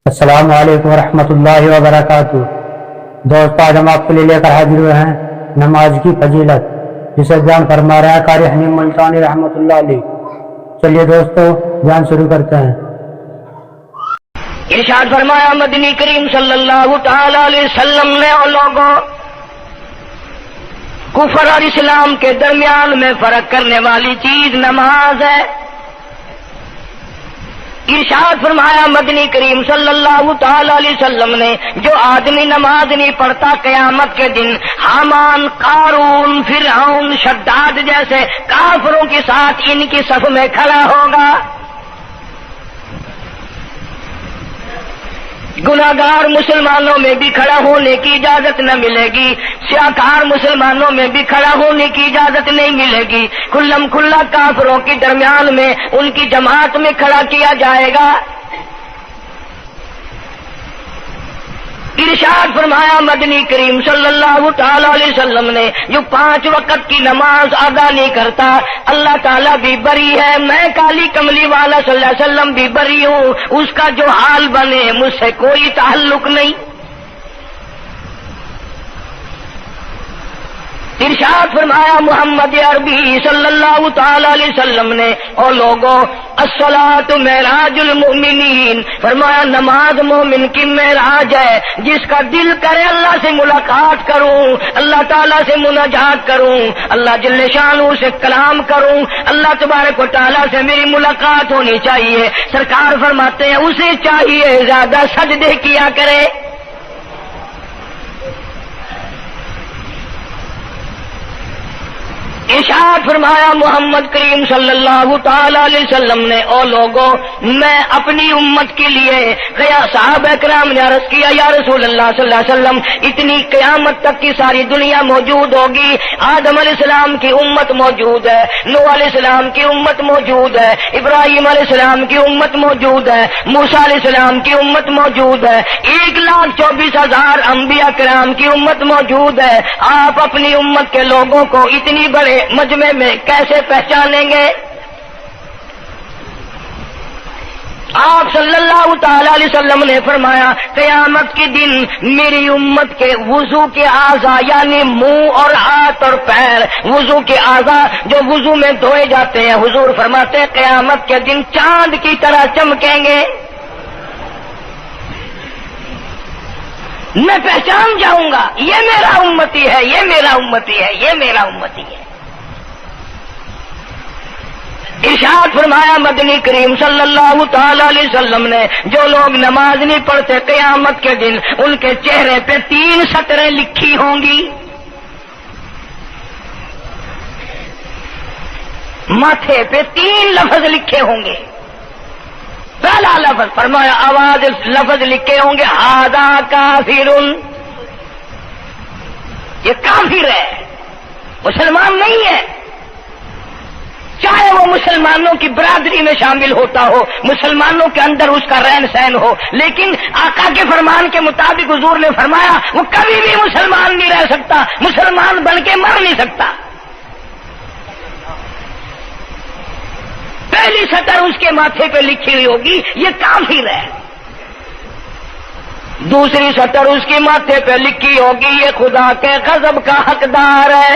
السلام علیکم ورحمۃ اللہ وبرکاتہ۔ دوست آج ہم آپ کے لیے لے کر حاضر ہوئے ہیں نماز کی فضیلت، جسے بیان فرما رہا ہے قاری حنیم ملتانی رحمۃ اللہ علیہ۔ چلیے دوستو بیان شروع کرتے ہیں۔ ارشاد فرمایا مدنی کریم صلی اللہ تعالی علیہ وسلم نے اور لوگوں کفر اور اسلام کے درمیان میں فرق کرنے والی چیز نماز ہے۔ ارشاد فرمایا مدنی کریم صلی اللہ تعالی علیہ وسلم نے جو آدمی نماز نہیں پڑھتا قیامت کے دن حامان، قارون، فرعون، شداد جیسے کافروں کے ساتھ ان کی صف میں کھڑا ہوگا۔ گناہگار مسلمانوں میں بھی کھڑا ہونے کی اجازت نہ ملے گی، سیاکار مسلمانوں میں بھی کھڑا ہونے کی اجازت نہیں ملے گی، کھلم کھلا کافروں کے درمیان میں ان کی جماعت میں کھڑا کیا جائے گا۔ ارشاد فرمایا مدنی کریم صلی اللہ تعالی علیہ وسلم نے جو 5 وقت کی نماز ادا نہیں کرتا اللہ تعالیٰ بھی بری ہے، میں کالی کملی والا صلی اللہ علیہ وسلم بھی بری ہوں، اس کا جو حال بنے مجھ سے کوئی تعلق نہیں۔ ارشاد فرمایا محمد عربی صلی اللہ تعالی علیہ وسلم نے اور لوگوں الصلاۃ معراج المؤمنین، فرمایا نماز مومن کی معراج ہے، جس کا دل کرے اللہ سے ملاقات کروں، اللہ تعالیٰ سے مناجات کروں، اللہ جل شانہ سے کلام کروں، اللہ تبارک و تعالیٰ سے میری ملاقات ہونی چاہیے۔ سرکار فرماتے ہیں اسے چاہیے زیادہ سجدے کیا کرے۔ ارشاد فرمایا محمد کریم صلی اللہ تعالی علیہ وسلم نے اور لوگوں میں اپنی امت کے لیے صحابہ کرام نے عرض کیا یا رسول اللہ صلی اللہ علیہ وسلم اتنی قیامت تک کی ساری دنیا موجود ہوگی، آدم علیہ السلام کی امت موجود ہے، نوح علیہ السلام کی امت موجود ہے، ابراہیم علیہ السلام کی امت موجود ہے، موسیٰ علیہ السلام کی امت موجود ہے، 1,24,000 انبیاء کرام کی امت موجود ہے، آپ اپنی امت کے لوگوں کو اتنی بڑے مجمع میں کیسے پہچانیں گے؟ آپ صلی اللہ تعالی علیہ وسلم نے فرمایا قیامت کے دن میری امت کے وضو کے اعضاء یعنی منہ اور ہاتھ اور پیر، وضو کے اعضاء جو وضو میں دھوئے جاتے ہیں، حضور فرماتے ہیں قیامت کے دن چاند کی طرح چمکیں گے۔ میں پہچان جاؤں گا یہ میرا امتی ہے، یہ میرا امتی ہے، یہ میرا امتی ہے۔ ارشاد فرمایا مدنی کریم صلی اللہ تعالی علیہ وسلم نے جو لوگ نماز نہیں پڑھتے قیامت کے دن ان کے چہرے پہ 3 سطریں لکھی ہوں گی، ماتھے پہ 3 لفظ لکھے ہوں گے۔ پہلا لفظ فرمایا آواز لفظ لکھے ہوں گے ھذا کافر، یہ کافر ہے، مسلمان نہیں ہے، چاہے وہ مسلمانوں کی برادری میں شامل ہوتا ہو، مسلمانوں کے اندر اس کا رہن سہن ہو، لیکن آقا کے فرمان کے مطابق حضور نے فرمایا وہ کبھی بھی مسلمان نہیں رہ سکتا، مسلمان بن کے مر نہیں سکتا۔ پہلی سطر اس کے ماتھے پہ لکھی ہوئی ہوگی یہ کافر ہے، دوسری سطر اس کے ماتھے پہ لکھی ہوگی یہ خدا کے غضب کا حقدار ہے،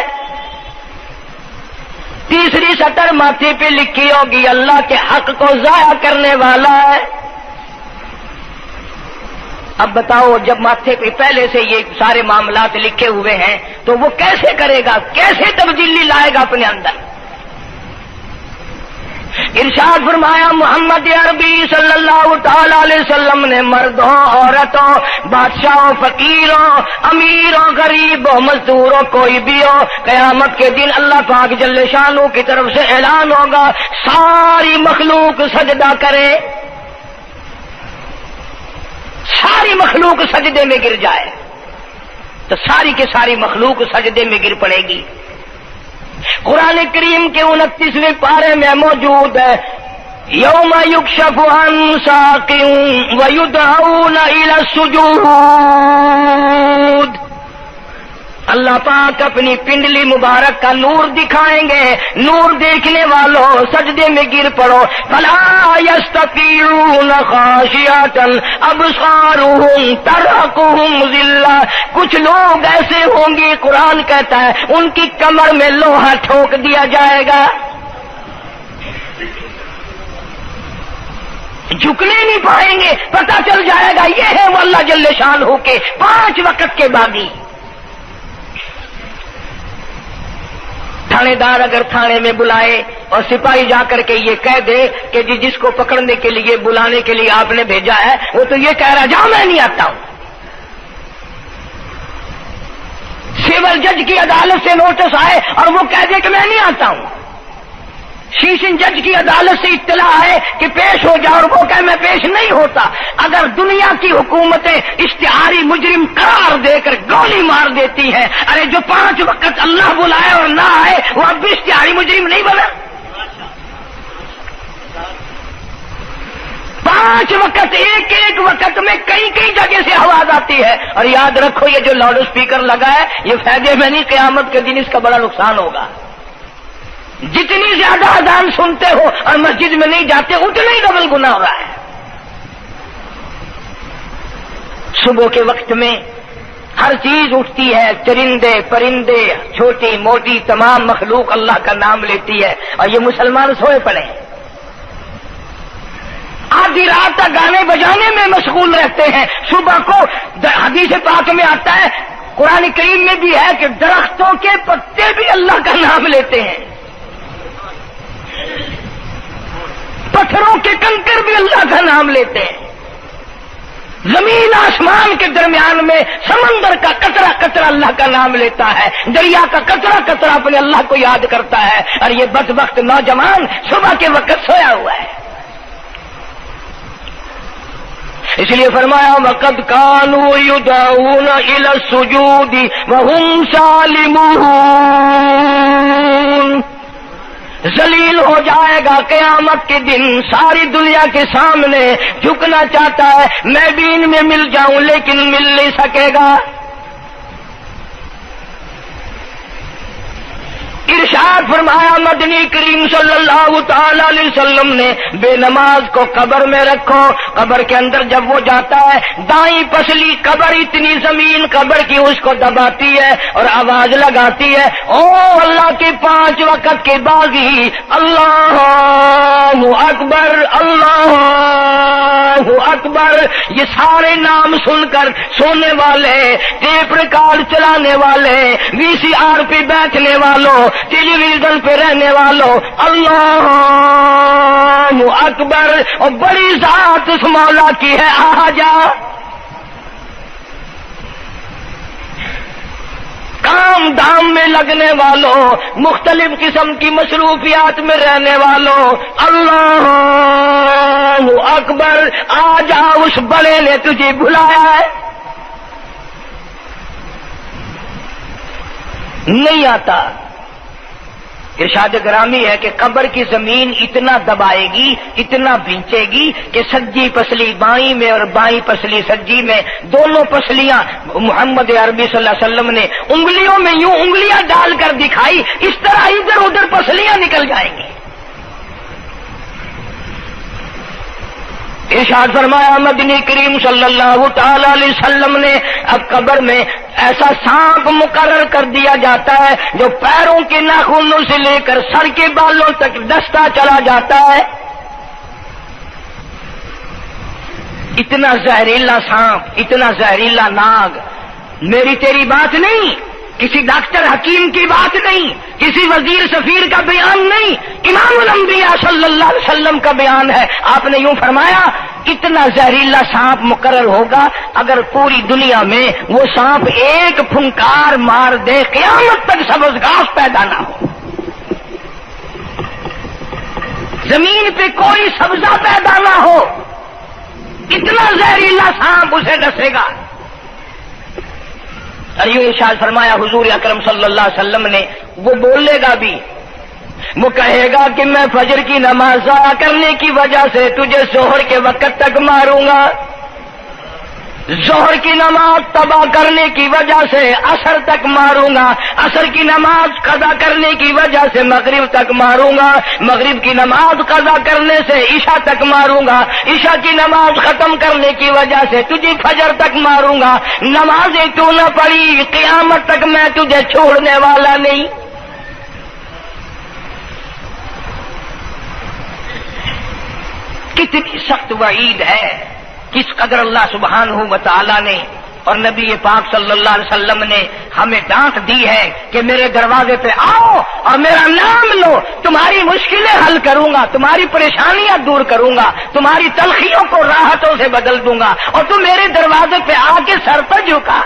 تیسری سطر ماتھے پہ لکھی ہوگی اللہ کے حق کو ضائع کرنے والا ہے۔ اب بتاؤ جب ماتھے پہ پہلے سے یہ سارے معاملات لکھے ہوئے ہیں تو وہ کیسے کرے گا، کیسے تبدیلی لائے گا اپنے اندر؟ ارشاد فرمایا محمد عربی صلی اللہ تعالی علیہ وسلم نے مردوں، عورتوں، بادشاہوں، فقیروں، امیروں، غریبوں، مزدوروں، کوئی بھی ہو، قیامت کے دن اللہ پاک جل شانہ کی طرف سے اعلان ہوگا ساری مخلوق سجدہ کرے، ساری مخلوق سجدے میں گر جائے تو ساری کی ساری مخلوق سجدے میں گر پڑے گی۔ قرآن کریم کے 29ویں پارے میں موجود ہے یوم یکشف عن ساق ویدعون الی السجود، اللہ پاک اپنی پنڈلی مبارک کا نور دکھائیں گے. نور دیکھنے والوں سجدے میں گر پڑو. فلا یستطیعون خاشعۃ ابصارهم ترهقهم ذلہ. کچھ لوگ ایسے ہوں گے قرآن کہتا ہے ان کی کمر میں لوہا ٹھوک دیا جائے گا, جھکنے نہیں پائیں گے. پتہ چل جائے گا یہ ہے وہ اللہ جل شانہ کے 5 وقت کے باغی. تھانے دار اگر تھانے میں بلائے اور سپاہی جا کر کے یہ کہہ دے کہ جس کو پکڑنے کے لیے بلانے کے لیے آپ نے بھیجا ہے وہ تو یہ کہہ رہا جاؤ میں نہیں آتا ہوں. سول جج کی عدالت سے نوٹس آئے اور وہ کہہ دے کہ میں نہیں آتا ہوں. شیشن جج کی عدالت سے اطلاع ہے کہ پیش ہو جاؤ اور وہ کہے میں پیش نہیں ہوتا. اگر دنیا کی حکومتیں اشتہاری مجرم قرار دے کر گولی مار دیتی ہیں, ارے جو 5 وقت اللہ بلائے اور نہ آئے وہ اب بھی اشتہاری مجرم نہیں بنا. 5 وقت ایک وقت میں کئی جگہ سے آواز آتی ہے. اور یاد رکھو یہ جو لاؤڈ اسپیکر لگا ہے یہ فائدے میں نہیں, قیامت کے دن اس کا بڑا نقصان ہوگا. جتنی زیادہ اذان سنتے ہو اور مسجد میں نہیں جاتے اتنا ہی ڈبل گناہ ہو رہا ہے. صبح کے وقت میں ہر چیز اٹھتی ہے, چرندے پرندے چھوٹی موٹی تمام مخلوق اللہ کا نام لیتی ہے اور یہ مسلمان سوئے پڑے ہیں. آدھی رات تک گانے بجانے میں مشغول رہتے ہیں. صبح کو حدیث پاک میں آتا ہے, قرآن کریم میں بھی ہے کہ درختوں کے پتے بھی اللہ کا نام لیتے ہیں, پتھروں کے کنکر بھی اللہ کا نام لیتے ہیں. زمین آسمان کے درمیان میں سمندر کا قطرہ قطرہ اللہ کا نام لیتا ہے, دریا کا قطرہ قطرہ اپنے اللہ کو یاد کرتا ہے. اور یہ بدبخت نوجوان صبح کے وقت سویا ہوا ہے. اس لیے فرمایا وَقَدْ كَانُوا يُدْعَوْنَ إِلَى السُّجُودِ وَهُمْ سَالِمُونَ. ذلیل ہو جائے گا قیامت کے دن, ساری دنیا کے سامنے جھکنا چاہتا ہے میں بھی ان میں مل جاؤں لیکن مل نہیں سکے گا. ارشاد فرمایا مدنی کریم صلی اللہ تعالی علیہ وسلم نے بے نماز کو قبر میں رکھو. قبر کے اندر جب وہ جاتا ہے دائیں پسلی قبر اتنی زمین قبر کی اس کو دباتی ہے اور آواز لگاتی ہے او اللہ کے 5 وقت کے باغی اللہ اکبر اللہ اکبر. یہ سارے نام سن کر سونے والے, ٹیپ ریکارڈ چلانے والے, VCR پہ بیٹھنے والوں, ٹیلی ویژن پہ رہنے والوں اللہ اکبر اور بڑی ذات اس مولا کی ہے آ جا. کام دام میں لگنے والوں, مختلف قسم کی مصروفیات میں رہنے والوں اللہ اکبر آ جا, اس بڑے نے تجھے بلایا ہے. نہیں آتا. ارشاد گرامی ہے کہ قبر کی زمین اتنا دبائے گی اتنا بھینچے گی کہ سجی پسلی بائیں میں اور بائیں پسلی سجی میں دونوں پسلیاں محمد عربی صلی اللہ علیہ وسلم نے انگلیوں میں یوں انگلیاں ڈال کر دکھائی, اس طرح ادھر ادھر پسلیاں نکل جائیں گی. ارشاد فرمایا مدنی کریم صلی اللہ تعالی علیہ وسلم نے اب قبر میں ایسا سانپ مقرر کر دیا جاتا ہے جو پیروں کے ناخنوں سے لے کر سر کے بالوں تک ڈستا چلا جاتا ہے. اتنا زہریلا سانپ, اتنا زہریلا ناگ. میری تیری بات نہیں, کسی ڈاکٹر حکیم کی بات نہیں, کسی وزیر سفیر کا بیان نہیں, امام الانبیاء صلی اللہ علیہ وسلم کا بیان ہے. آپ نے یوں فرمایا اتنا زہریلا سانپ مقرر ہوگا اگر پوری دنیا میں وہ سانپ ایک پھنکار مار دے قیامت تک سبز گھاس پیدا نہ ہو, زمین پہ کوئی سبزہ پیدا نہ ہو, اتنا زہریلا سانپ اسے ڈسے گا. اور یوں ارشاد فرمایا حضور اکرم صلی اللہ علیہ وسلم نے, وہ بولے گا بھی, وہ کہے گا کہ میں فجر کی نماز ضائع کرنے کی وجہ سے تجھے ظہر کے وقت تک ماروں گا. ظہر کی نماز تباہ کرنے کی وجہ سے عصر تک ماروں گا، عصر کی نماز قضا کرنے کی وجہ سے مغرب تک ماروں گا، مغرب کی نماز قضا کرنے سے عشاء تک ماروں گا، عشاء کی نماز ختم کرنے کی وجہ سے تجھے فجر تک ماروں گا، نمازیں تو نہ پڑھی قیامت تک میں تجھے چھوڑنے والا نہیں۔ کتنی سخت وعید ہے، کس قدر اللہ سبحانہ و تعالی نے اور نبی پاک صلی اللہ علیہ وسلم نے ہمیں ڈانٹ دی ہے کہ میرے دروازے پہ آؤ اور میرا نام لو، تمہاری مشکلیں حل کروں گا، تمہاری پریشانیاں دور کروں گا، تمہاری تلخیوں کو راحتوں سے بدل دوں گا، اور تم میرے دروازے پہ آ کے سر پر جھکا۔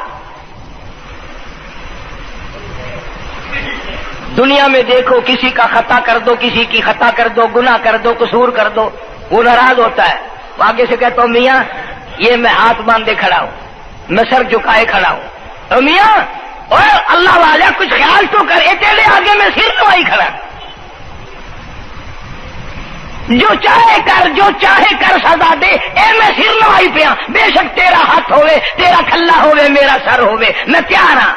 دنیا میں دیکھو، کسی کا خطا کر دو، کسی کی خطا کر دو، گناہ کر دو، قصور کر دو، وہ ناراض ہوتا ہے، وہ آگے سے کہتا ہوں میاں یہ میں ہاتھ باندھے کھڑا ہوں، میں سر جھکائے کھڑا ہوں، تو میاں اور اللہ والا کچھ خیال تو کر، تیرے آگے میں سر نوائی کھڑا، جو چاہے کر، جو چاہے کر سزا دے، اے میں سر نوائی پہ ہاں، بے شک تیرا ہاتھ ہوئے، تیرا کھلا ہوئے، میرا سر ہوئے، میں تیار ہاں۔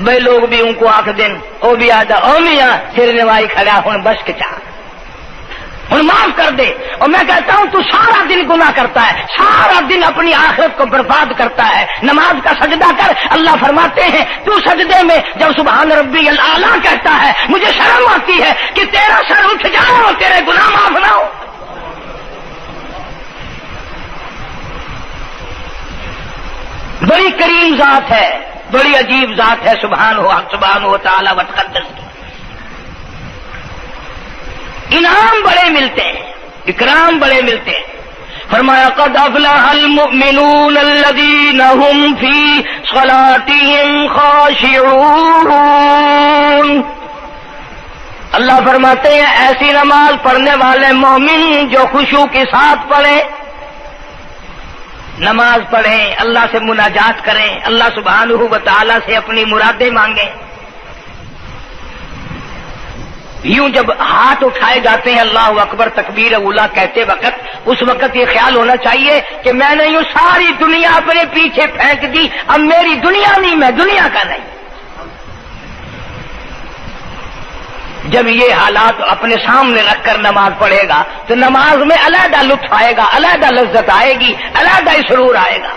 بھائی لوگ بھی ان کو آنکھ دن وہ بھی آدھا او میاں سر نوائی کھڑا ہوں بس کے چاہ ہوں معاف کر دے، اور میں کہتا ہوں تو سارا دن گناہ کرتا ہے، سارا دن اپنی آخرت کو برباد کرتا ہے، نماز کا سجدہ کر، اللہ فرماتے ہیں تو سجدے میں جب سبحان ربی الاعلیٰ کہتا ہے مجھے شرم آتی ہے کہ تیرا سر اٹھ جائے اور تیرے گناہ معاف نہ ہو۔ بڑی کریم ذات ہے، بڑی عجیب ذات ہے سبحانہ و تعالی و تقدس کی، انعام بڑے ملتے ہیں، اکرام بڑے ملتے ہیں۔ فرمایا قد افلح المؤمنون الذین هم فی صلاتهم خاشعون، اللہ فرماتے ہیں ایسی نماز پڑھنے والے مومن جو خشوع کے ساتھ پڑھیں، نماز پڑھیں، اللہ سے مناجات کریں، اللہ سبحانہ و تعالی سے اپنی مرادیں مانگیں۔ یوں جب ہاتھ اٹھائے جاتے ہیں اللہ اکبر تکبیر اولا کہتے وقت، اس وقت یہ خیال ہونا چاہیے کہ میں نے یوں ساری دنیا اپنے پیچھے پھینک دی، اب میری دنیا نہیں، میں دنیا کا نہیں۔ جب یہ حالات اپنے سامنے رکھ کر نماز پڑھے گا تو نماز میں علیحدہ لطف آئے گا، علیحدہ لذت آئے گی، علیحدہ سرور آئے گا۔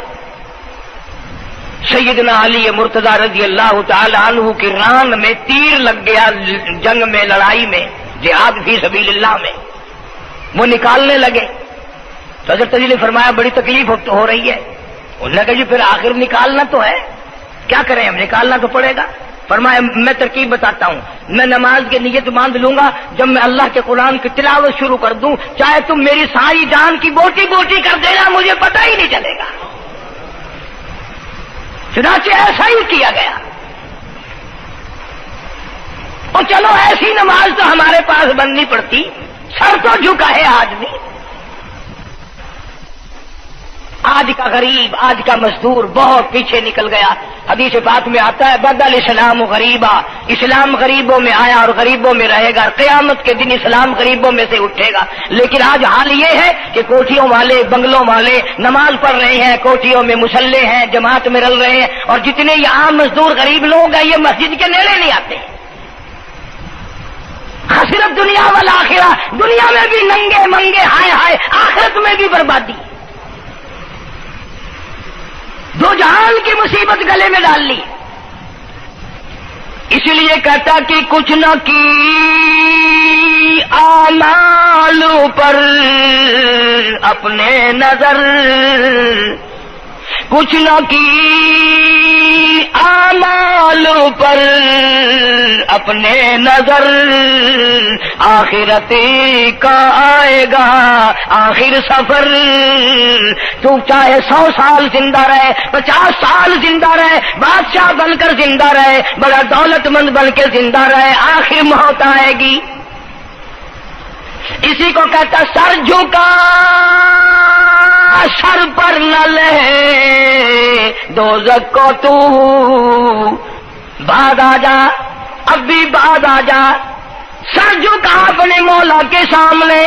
سیدنا علی مرتضی رضی اللہ تعالی عنہ کی ران میں تیر لگ گیا، جنگ میں، لڑائی میں، جہاد فی سبیل اللہ میں، وہ نکالنے لگے تو حضرت علی نے فرمایا بڑی تکلیف ہو رہی ہے، انہوں نے کہا جی پھر آخر نکالنا تو ہے، کیا کریں ہم، نکالنا تو پڑے گا۔ فرمایا میں ترکیب بتاتا ہوں، میں نماز کی نیت باندھ لوں گا، جب میں اللہ کے قرآن کی تلاوت شروع کر دوں چاہے تم میری ساری جان کی بوٹی بوٹی کر دینا، مجھے پتہ ہی نہیں چلے گا۔ چنانچہ ایسا ہی کیا گیا، اور چلو ایسی نماز تو ہمارے پاس بننی پڑتی، سر تو جھکا ہے آدمی، آج کا غریب، آج کا مزدور بہت پیچھے نکل گیا۔ حدیث پاک میں آتا ہے بدل اسلام غریبا، اسلام غریبوں میں آیا اور غریبوں میں رہے گا، قیامت کے دن اسلام غریبوں میں سے اٹھے گا۔ لیکن آج حال یہ ہے کہ کوٹھیوں والے، بنگلوں والے نماز پڑھ رہے ہیں، کوٹھیوں میں مصلے ہیں، جماعت میں رل رہے ہیں، اور جتنے یہ عام مزدور غریب لوگ ہیں یہ مسجد کے نیڑے نہیں آتے۔ خسرت دنیا والآخرہ، دنیا میں بھی ننگے منگے ہائے ہائے، آخرت میں بھی بربادی، دو جہان کی مصیبت گلے میں ڈال لی۔ اس لیے کہتا کہ کچھ نہ کی اعمال پر اپنے نظر، کچھ نہ کی اعمال پر اپنے نظر، آخرت کا آئے گا آخر سفر۔ تو چاہے 100 سال زندہ رہے، 50 سال زندہ رہے، بادشاہ بن کر زندہ رہے، بڑا دولت مند بن کے زندہ رہے، آخر موت آئے گی۔ اسی کو کہتا سر جھکا سر پر نہ لے دوزخ کو تو، بعد آ جا، اب بھی بعد آ جا، سر جھکا اپنے مولا کے سامنے،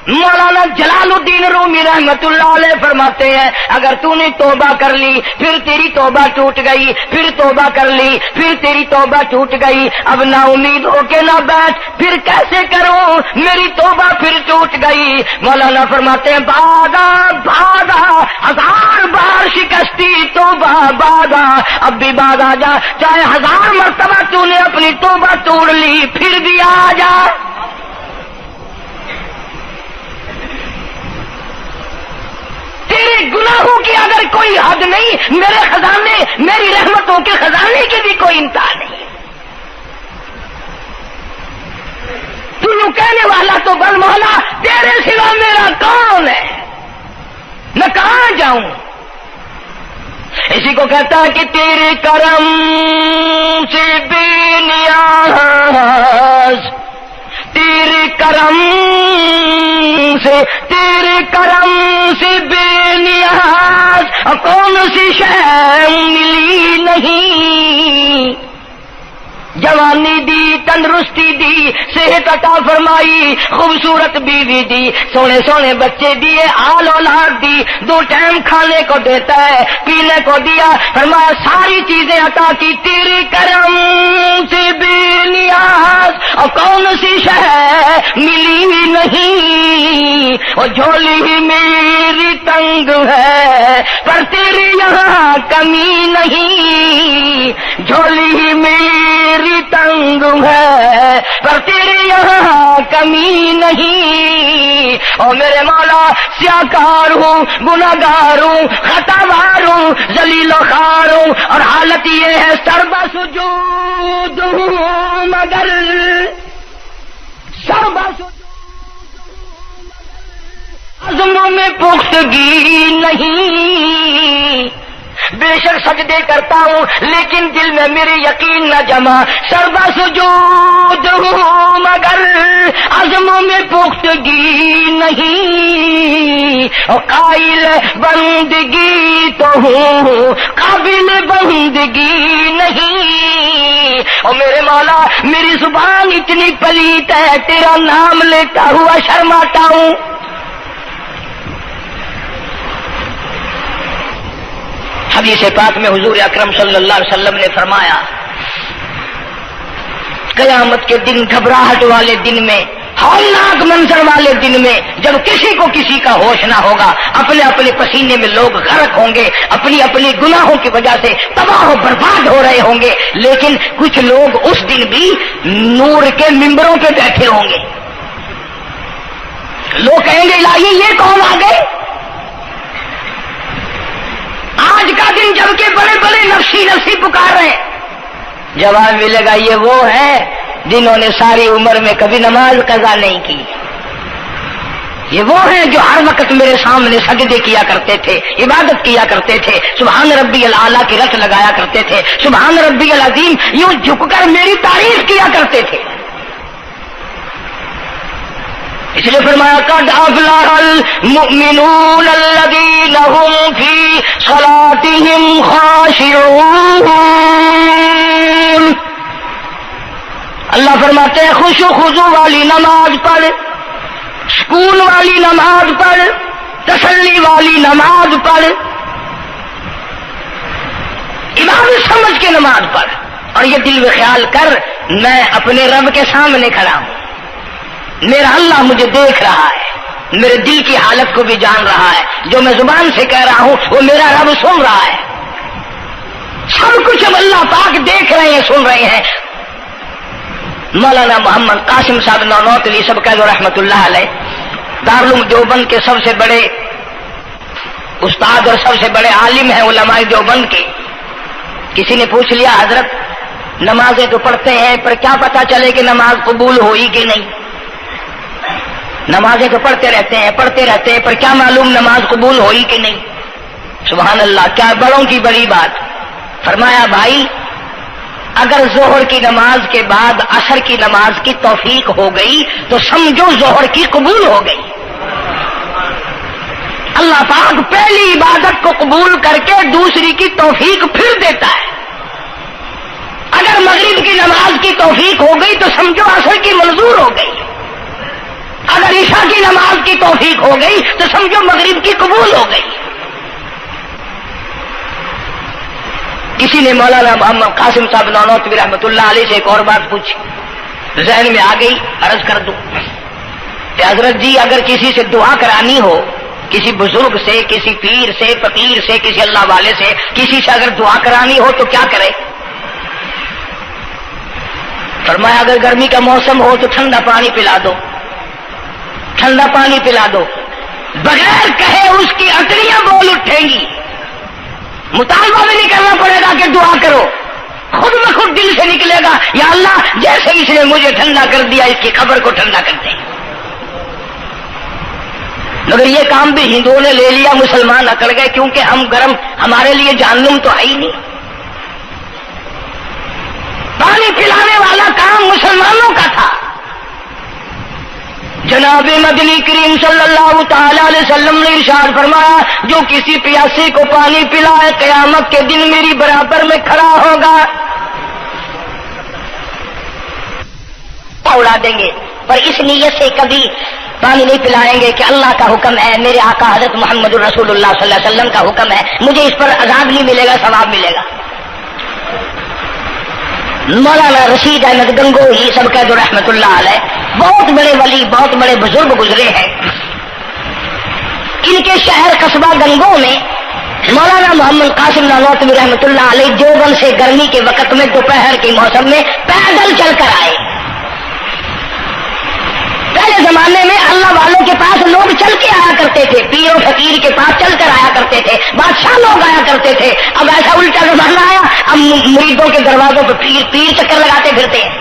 مولانا جلال الدین رومی رحمت اللہ علیہ فرماتے ہیں اگر تو نے توبہ کر لی پھر تیری توبہ ٹوٹ گئی، پھر توبہ کر لی پھر تیری توبہ ٹوٹ گئی، اب نا امید ہو کے نہ بیٹھ، پھر کیسے کروں میری توبہ پھر ٹوٹ گئی۔ مولانا فرماتے ہیں بادا بادا 1000 بار شکستی توبہ بادا، اب بھی بادا جا، چاہے 1000 مرتبہ تو نے اپنی توبہ توڑ لی پھر بھی آ جا۔ تیرے گناہوں کی اگر کوئی حد نہیں، میرے خزانے، میری رحمتوں کے خزانے کی بھی کوئی انتہا نہیں۔ تو یوں کہنے والا تو بل مولا تیرے سوا میرا کون ہے، میں کہاں جاؤں؟ اسی کو کہتا ہے کہ تیرے کرم سے بے نیاز، تیرے کرم سے بے نیاز کون سی شے ملی نہیں، جوانی دی، تندرستی دی، صحت عطا فرمائی، خوبصورت بیوی دی، سونے سونے بچے دیے، آل اولاد دی، 2 ٹائم کھانے کو دیتا ہے، پینے کو دیا، فرمایا ساری چیزیں عطا کی، تیرے کرم سے بے نیاز اور کون سی شے ملی ہی نہیں، اور جھولی ہی میری تنگ ہے پر تیرے یہاں کمی نہیں، جھولی ہی میری تنگ ہے پر تیرے یہاں کمی نہیں، اور میرے مولا سیاکار ہوں، گناہگار ہوں، خطاوار ہوں، ذلیل و خوار ہوں، اور حالت یہ ہے سربا سجود ہوں مگر سربا عزموں میں پختگی نہیں، بے شک سجدے کرتا ہوں لیکن دل میں میرے یقین نہ جمع، سربا سجود ہوں مگر عزموں میں پختگی نہیں، اور قائل بندگی تو ہوں قابل بندگی نہیں، اور میرے مولا میری زبان اتنی پلیت ہے تیرا نام لیتا ہوا شرماتا ہوں۔ حدیث پاک میں حضور اکرم صلی اللہ علیہ وسلم نے فرمایا قیامت کے دن، گھبراہٹ والے دن میں، ہولناک منظر والے دن میں، جب کسی کو کسی کا ہوش نہ ہوگا، اپنے اپنے پسینے میں لوگ غرق ہوں گے، اپنی اپنی گناہوں کی وجہ سے تباہ و برباد ہو رہے ہوں گے، لیکن کچھ لوگ اس دن بھی نور کے ممبروں پہ بیٹھے ہوں گے، لوگ کہیں گے الہی یہ کون آ گئے؟ آج کا دن جبکہ بڑے بڑے نفسی پکار رہے ہیں، جواب ملے گا یہ وہ ہے جنہوں نے ساری عمر میں کبھی نماز قضا نہیں کی، یہ وہ ہیں جو ہر وقت میرے سامنے سجدے کیا کرتے تھے، عبادت کیا کرتے تھے، سبحان ربی الاعلیٰ کی رٹ لگایا کرتے تھے، سبحان ربی العظیم یوں جھک کر میری تعریف کیا کرتے تھے۔ اس لیے فرمایا قد افلح المؤمنون الذین هم فی صلاتهم خاشعون، اللہ فرماتے ہیں خشوع خضوع والی نماز پڑھ، سکون والی نماز پڑھ، تسلی والی نماز پڑھ، عبادت سمجھ کے نماز پڑھ، اور یہ دل میں خیال کر میں اپنے رب کے سامنے کھڑا ہوں، میرا اللہ مجھے دیکھ رہا ہے، میرے دل کی حالت کو بھی جان رہا ہے، جو میں زبان سے کہہ رہا ہوں وہ میرا رب سن رہا ہے، سب کچھ اب اللہ پاک دیکھ رہے ہیں، سن رہے ہیں۔ مولانا محمد قاسم صاحب نانوتوی سب کہہ دو رحمت اللہ علیہ، دارالعلوم دیوبند کے سب سے بڑے استاد اور سب سے بڑے عالم ہیں علماء دیوبند کے۔ کسی نے پوچھ لیا حضرت نمازیں تو پڑھتے ہیں پر کیا پتا چلے کہ نماز قبول ہوئی کہ نہیں؟ نمازیں تو پڑھتے رہتے ہیں پر کیا معلوم نماز قبول ہوئی کہ نہیں؟ سبحان اللہ، کیا بڑوں کی بڑی بات۔ فرمایا بھائی اگر ظہر کی نماز کے بعد عصر کی نماز کی توفیق ہو گئی تو سمجھو ظہر کی قبول ہو گئی۔ اللہ پاک پہلی عبادت کو قبول کر کے دوسری کی توفیق پھر دیتا ہے۔ اگر مغرب کی نماز کی توفیق ہو گئی تو سمجھو عصر کی منظور ہو گئی۔ اگر عشاء کی نماز کی توفیق ہو گئی تو سمجھو مغرب کی قبول ہو گئی. کسی نے مولانا محمد قاسم صاحب نانوتوی رحمۃ اللہ علیہ سے ایک اور بات پوچھی، ذہن میں آ گئی، عرض کر دوں کہ حضرت جی اگر کسی سے دعا کرانی ہو، کسی بزرگ سے، کسی پیر سے، فقیر سے، کسی اللہ والے سے، کسی سے اگر دعا کرانی ہو تو کیا کرے؟ فرمایا اگر گرمی کا موسم ہو تو ٹھنڈا پانی پلا دو، ٹھنڈا پانی پلا دو، بغیر کہے اس کی اٹڑیاں بول اٹھیں گی. مطالبہ بھی نہیں کرنا پڑے گا کہ دعا کرو، خود بخود دل سے نکلے گا یا اللہ جیسے اس نے مجھے ٹھنڈا کر دیا اس کی قبر کو ٹھنڈا کر دے. مگر یہ کام بھی ہندوؤں نے لے لیا، مسلمان اکڑ گئے کیونکہ ہم گرم، ہمارے لیے جہنم تو ہے ہی نہیں. پانی پلانے والا کام مسلمانوں کا تھا. جناب مدنی کریم صلی اللہ تعالی علیہ وسلم نے ارشاد فرمایا جو کسی پیاسے کو پانی پلائے قیامت کے دن میری برابر میں کھڑا ہوگا. اڑا دیں گے پر اس نیت سے کبھی پانی نہیں پلائیں گے کہ اللہ کا حکم ہے، میرے آقا حضرت محمد الرسول اللہ صلی اللہ علیہ وسلم کا حکم ہے، مجھے اس پر عذاب نہیں ملے گا، ثواب ملے گا. مولانا رشید احمد گنگوہی سب کہہ دو رحمت اللہ علیہ، بہت بڑے ولی، بہت بڑے بزرگ گزرے ہیں. ان کے شہر قصبہ گنگو میں مولانا محمد قاسم نانوتوی رحمت اللہ علیہ دیوبند سے گرمی کے وقت میں دوپہر کے موسم میں پیدل چل کر آئے. پہلے زمانے میں اللہ والوں کے پاس لوگ چل کے آیا کرتے تھے، پیر و فقیر کے پاس چل کر آیا کرتے تھے، بادشاہ لوگ آیا کرتے تھے. اب ایسا الٹا زمانہ آیا، اب مریدوں کے دروازوں پہ پیر چکر لگاتے پھرتے ہیں.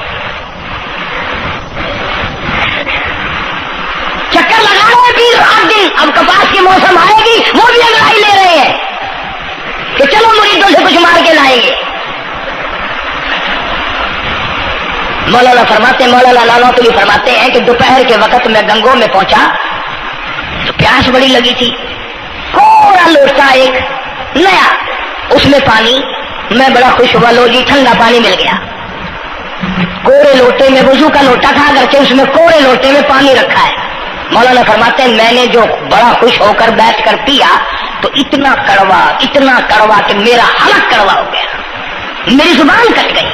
چکر لگا رہے ہیں پیر رات دن. اب کپاس کی موسم آئے گی وہ بھی انگڑائی لے رہے ہیں کہ چلو مریدوں سے کچھ مار کے لائیں گے. مولانا نانوتوی فرماتے ہیں کہ دوپہر کے وقت میں گنگو میں پہنچا تو پیاس بڑی لگی تھی. تھوڑا لوٹا ایک نیا، اس میں پانی، میں بڑا خوش ہوا، لو جی ٹھنڈا پانی مل گیا. کوڑے لوٹے میں، وضو کا لوٹا تھا اگرچہ اس میں کوڑے لوٹے میں پانی رکھا ہے. مولانا فرماتے ہیں میں نے جو بڑا خوش ہو کر بیٹھ کر پیا تو اتنا کڑوا کہ میرا حلق کڑوا ہو گیا، میری زبان کٹ گئی،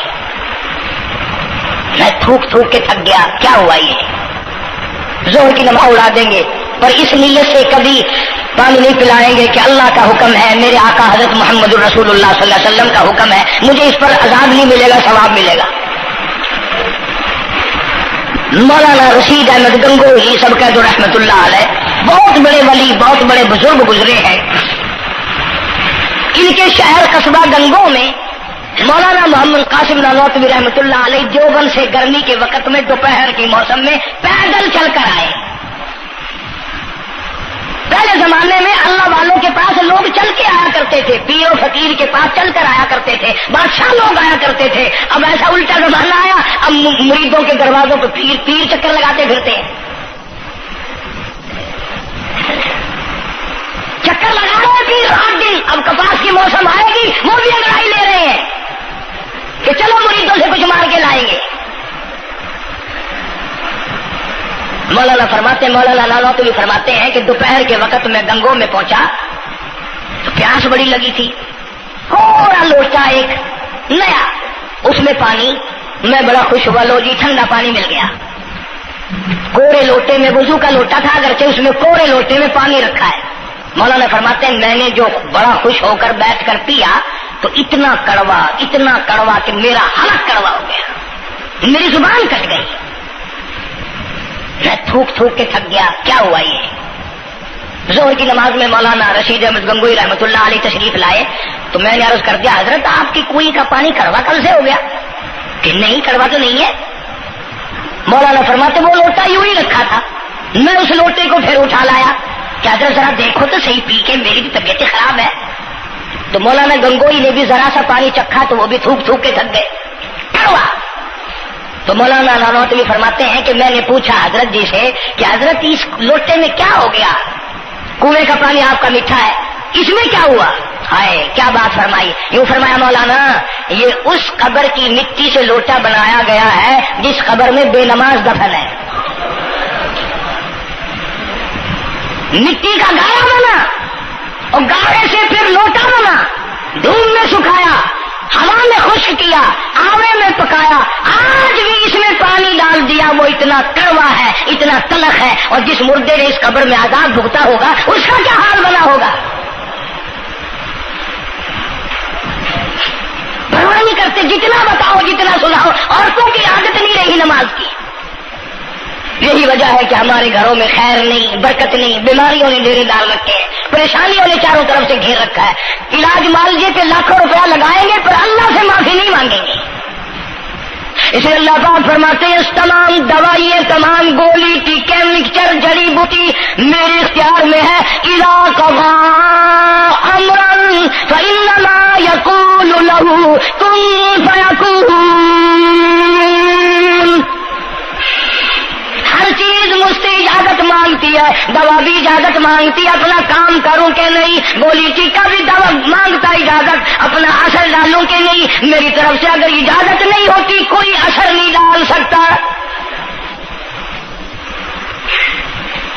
میں تھوک کے تھک گیا. کیا ہوا یہ؟ زہر کی نماز اڑا دیں گے پر اس نیت سے کبھی پانی نہیں پلائیں گے کہ اللہ کا حکم ہے، میرے آقا حضرت محمد الرسول اللہ صلی اللہ علیہ وسلم کا حکم ہے، مجھے اس پر عذاب نہیں ملے گا، ثواب ملے گا. مولانا رشید احمد گنگوہی سب کہہ دو رحمت اللہ علیہ، بہت بڑے ولی، بہت بڑے بزرگ گزرے ہیں. ان کے شہر قصبہ گنگو میں مولانا محمد قاسم نانوتوی رحمت اللہ علیہ دیوبند سے گرمی کے وقت میں دوپہر کے موسم میں پیدل چل کر آئے. پہلے زمانے میں اللہ والوں کے پاس لوگ چل کے آیا کرتے تھے، پیر و فقیر کے پاس چل کر آیا کرتے تھے، بادشاہ لوگ آیا کرتے تھے. اب ایسا الٹا زمانہ آیا، اب مریدوں کے دروازوں پہ پیر چکر لگاتے پھرتے ہیں. چکر لگا رہے ہیں پیر رات دن. اب کپاس کی موسم آئے گی وہ بھی انگڑائی لے رہے ہیں کہ چلو مریدوں سے کچھ مار کے لائیں گے. مولانا نانوتوی فرماتے ہیں کہ دوپہر کے وقت میں گنگو میں پہنچا تو پیاس بڑی لگی تھی. تھوڑا لوٹا ایک نیا، اس میں پانی، میں بڑا خوش ہوا، لو جی ٹھنڈا پانی مل گیا. کوڑے لوٹے میں، وضو کا لوٹا تھا اگرچہ اس میں کوڑے لوٹے میں پانی رکھا ہے. مولانا فرماتے ہیں میں نے جو بڑا خوش ہو کر بیٹھ کر پیا تو اتنا کڑوا کہ میرا حلق کڑوا ہو گیا، میری زبان کٹ گئی، میں تھوک کے تھک گیا. کیا ہوا یہ؟ زہر کی نماز میں مولانا رشید احمد گنگوہی رحمت اللہ علیہ تشریف لائے تو میں نے عرض کر دیا حضرت آپ کی کنویں کا پانی کڑوا کل سے ہو گیا؟ کہ نہیں کڑوا تو نہیں ہے. مولانا فرماتے وہ لوٹا یوں ہی رکھا تھا، میں اس لوٹے کو پھر اٹھا لایا کہ حضرت ذرا دیکھو تو صحیح پی کے، میری بھی طبیعت خراب ہے. تو مولانا گنگوہی نے بھی ذرا سا پانی چکھا تو وہ بھی تھوک کے تھک گئے، کڑوا. تو مولانا نانوتوی فرماتے ہیں کہ میں نے پوچھا حضرت جی سے کہ حضرت اس لوٹے میں کیا ہو گیا؟ کنویں کا پانی آپ کا میٹھا ہے، اس میں کیا ہوا؟ ہائے کیا بات فرمائی. یوں فرمایا مولانا یہ اس قبر کی مٹی سے لوٹا بنایا گیا ہے جس قبر میں بے نماز دفن ہے. مٹی کا گاڑا بنا اور گاڑے سے پھر لوٹا بنا، دھوپ میں سکھایا، ہوا میں خشک کیا، آوے میں پکایا، آج بھی اس میں پانی ڈال دیا، وہ اتنا کڑوا ہے، اتنا تلخ ہے، اور جس مردے نے اس قبر میں عذاب بھگتا ہوگا اس کا کیا حال بنا ہوگا؟ پرواہ نہیں کرتے، جتنا بتاؤ جتنا سناؤ، عورتوں کی عادت نہیں رہی نماز کی۔ یہی وجہ ہے کہ ہمارے گھروں میں خیر نہیں، برکت نہیں، بیماریوں نے ڈیرے ڈال رکھے ہیں، پریشانیوں نے چاروں طرف سے گھیر رکھا ہے۔ علاج معالجے کے لاکھوں روپیہ لگائیں گے پر اللہ سے معافی نہیں مانگیں گے۔ اس لیے اللہ پاک فرماتے ہیں تمام دوائیں، تمام گولی ٹیکے مکسچر جڑی بوٹی میرے اختیار میں ہے۔ اذا قضى امرا فانما يقول له كن فيكون۔ ہر چیز مجھ سے اجازت مانگتی ہے، دوا بھی اجازت مانگتی ہے اپنا کام کروں کہ نہیں، گولی ٹیکا بھی دوا مانگتا ہے اجازت اپنا اثر ڈالوں کہ نہیں۔ میری طرف سے اگر اجازت نہیں ہوتی کوئی اثر نہیں ڈال سکتا۔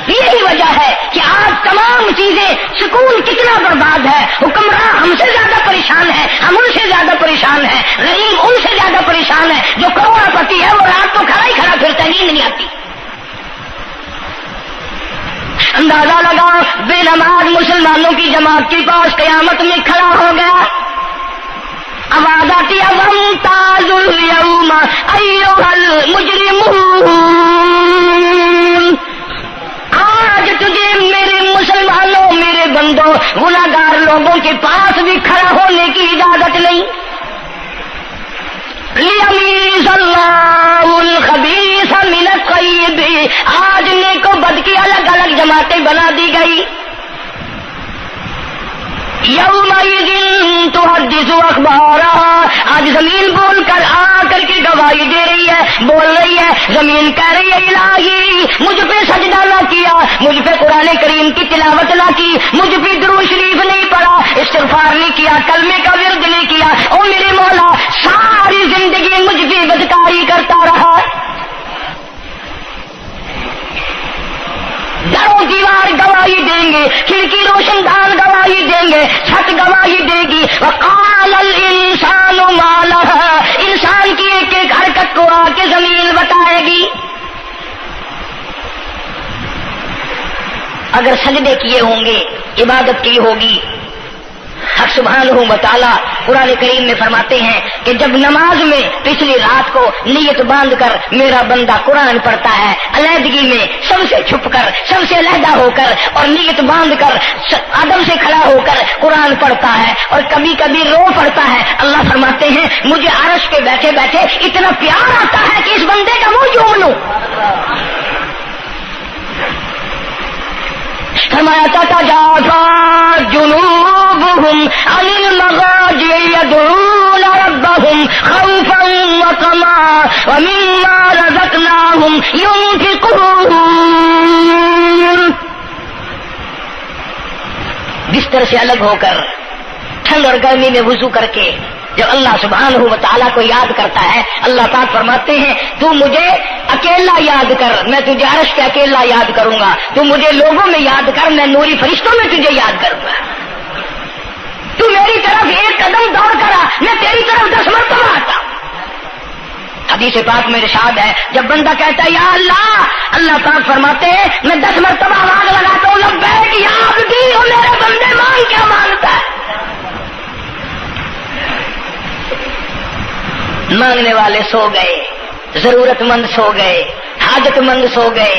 یہی وجہ ہے کہ آج تمام چیزیں، سکون کتنا برباد ہے، حکمراں ہم سے زیادہ پریشان ہے، ہم ان سے زیادہ پریشان ہیں، غریب ان سے زیادہ پریشان ہے، جو کروڑ پتی ہے وہ رات تو کھڑا ہی کھڑا پھرتا، نیند نہیں آتی۔ اندازہ لگا بے نماز مسلمانوں کی جماعت کے پاس قیامت میں کھڑا ہو گیا، آواز آتی ہے وامتازوا اليوم ایھا المجرمون۔ آج تجھے میرے مسلمانوں، میرے بندوں، گناہگار لوگوں کے پاس بھی کھڑا ہونے کی اجازت نہیں۔ لیمیز اللہ الخبیث من الطیب، آج نیک و بد کی الگ الگ جماعتیں بنا دی گئی۔ یومئذ تحدث اخبارہا، آج زمین بول کر آ کر کے گواہی دے رہی ہے، بول رہی ہے، زمین کہہ رہی ہے الہی مجھ پہ سجدہ نہ کیا، مجھ پہ قرآن کریم کی تلاوت نہ کی، مجھ پہ درود شریف نہیں پڑھا، استغفار نہیں کیا، کلمے کا ورد نہیں کیا، او میرے مولا ساری زندگی مجھ پہ بدکاری کرتا رہا۔ درو دیوار گواہی دیں گے، کھڑکی روشن دان گواہی دیں گے، چھت گواہی دے گی۔ وقال الانسان ما لها، انسان کی ایک ایک حرکت کو آ کے زمین بتائے گی۔ اگر سجدے کیے ہوں گے، عبادت کی ہوگی، حق سبحانہ و تعالیٰ قرآن کریم میں فرماتے ہیں کہ جب نماز میں پچھلی رات کو نیت باندھ کر میرا بندہ قرآن پڑھتا ہے، علیحدگی میں سب سے چھپ کر، سب سے علیحدہ ہو کر اور نیت باندھ کر ادب سے کھڑا ہو کر قرآن پڑھتا ہے اور کبھی کبھی رو پڑھتا ہے، اللہ فرماتے ہیں مجھے عرش پہ بیٹھے بیٹھے اتنا پیار آتا ہے کہ اس بندے کا منہ چوم لوں۔ فرمایا تتجافى جنوبهم عن المضاجع يدعون ربهم خوفا وطمعا ومما رزقناهم ينفقون۔ بستر سے الگ ہو کر ٹھنڈ اور گرمی میں وضو کر کے جب اللہ سبحانہ و تعالیٰ کو یاد کرتا ہے، اللہ پاک فرماتے ہیں تو مجھے اکیلا یاد کر، میں تجھے عرش پہ اکیلا یاد کروں گا، تو مجھے لوگوں میں یاد کر، میں نوری فرشتوں میں تجھے یاد کروں گا۔ تو میری طرف ایک قدم دوڑ کر آ، میں تیری طرف 10 مرتبہ آتا۔ حدیث پاک میں ارشاد ہے جب بندہ کہتا ہے یا اللہ، اللہ پاک فرماتے ہیں میں 10 مرتبہ آواز لگاتا ہوں لبیک یا عبدی، اور میرے بندے مانگ کیا مانگتا ہے؟ مانگنے والے سو گئے، ضرورت مند سو گئے، حاجت مند سو گئے،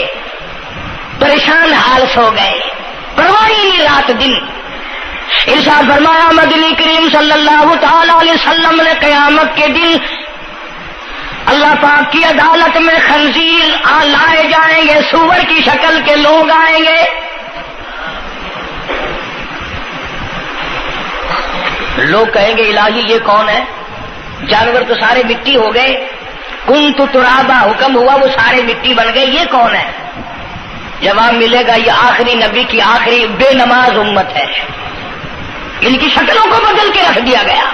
پریشان حال سو گئے، پرواہ نہیں رات دن۔ ارشاد فرمایا مدنی کریم صلی اللہ تعالی علیہ وسلم نے قیامت کے دن اللہ پاک کی عدالت میں خنزیر لائے جائیں گے، سور کی شکل کے لوگ آئیں گے، لوگ کہیں گے الہی یہ کون ہے؟ جانور تو سارے مٹی ہو گئے، کنت ترابا حکم ہوا وہ سارے مٹی بن گئے، یہ کون ہے؟ جواب ملے گا یہ آخری نبی کی آخری بے نماز امت ہے، ان کی شکلوں کو بدل کے رکھ دیا گیا۔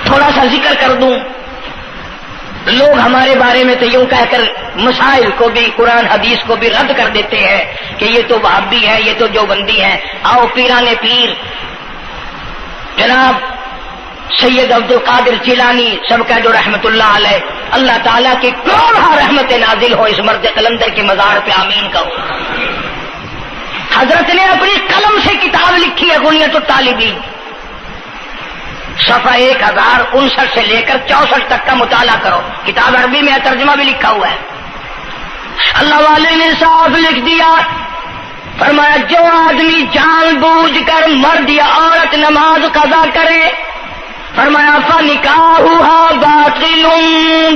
تھوڑا سا ذکر کر دوں، لوگ ہمارے بارے میں تو یوں کہہ کر مسائل کو بھی قرآن حدیث کو بھی رد کر دیتے ہیں کہ یہ تو وہابی ہے، یہ تو دیوبندی ہے۔ آؤ پیران پیر جناب سید عبد القادر جیلانی سب کہہ دو رحمت اللہ علیہ، اللہ تعالیٰ کی کروڑہ رحمت نازل ہو اس مرد قلندر کے مزار پہ، آمین کہو۔ حضرت نے اپنی قلم سے کتاب لکھی ہے غنیت الطالبین، صفحہ 1059 سے لے کر 64 تک کا مطالعہ کرو، کتاب عربی میں ترجمہ بھی لکھا ہوا ہے۔ اللہ والے نے صاف لکھ دیا، فرمایا جو آدمی جان بوجھ کر مرد یا عورت نماز قضا کرے، فرمایا فنکاحها باطل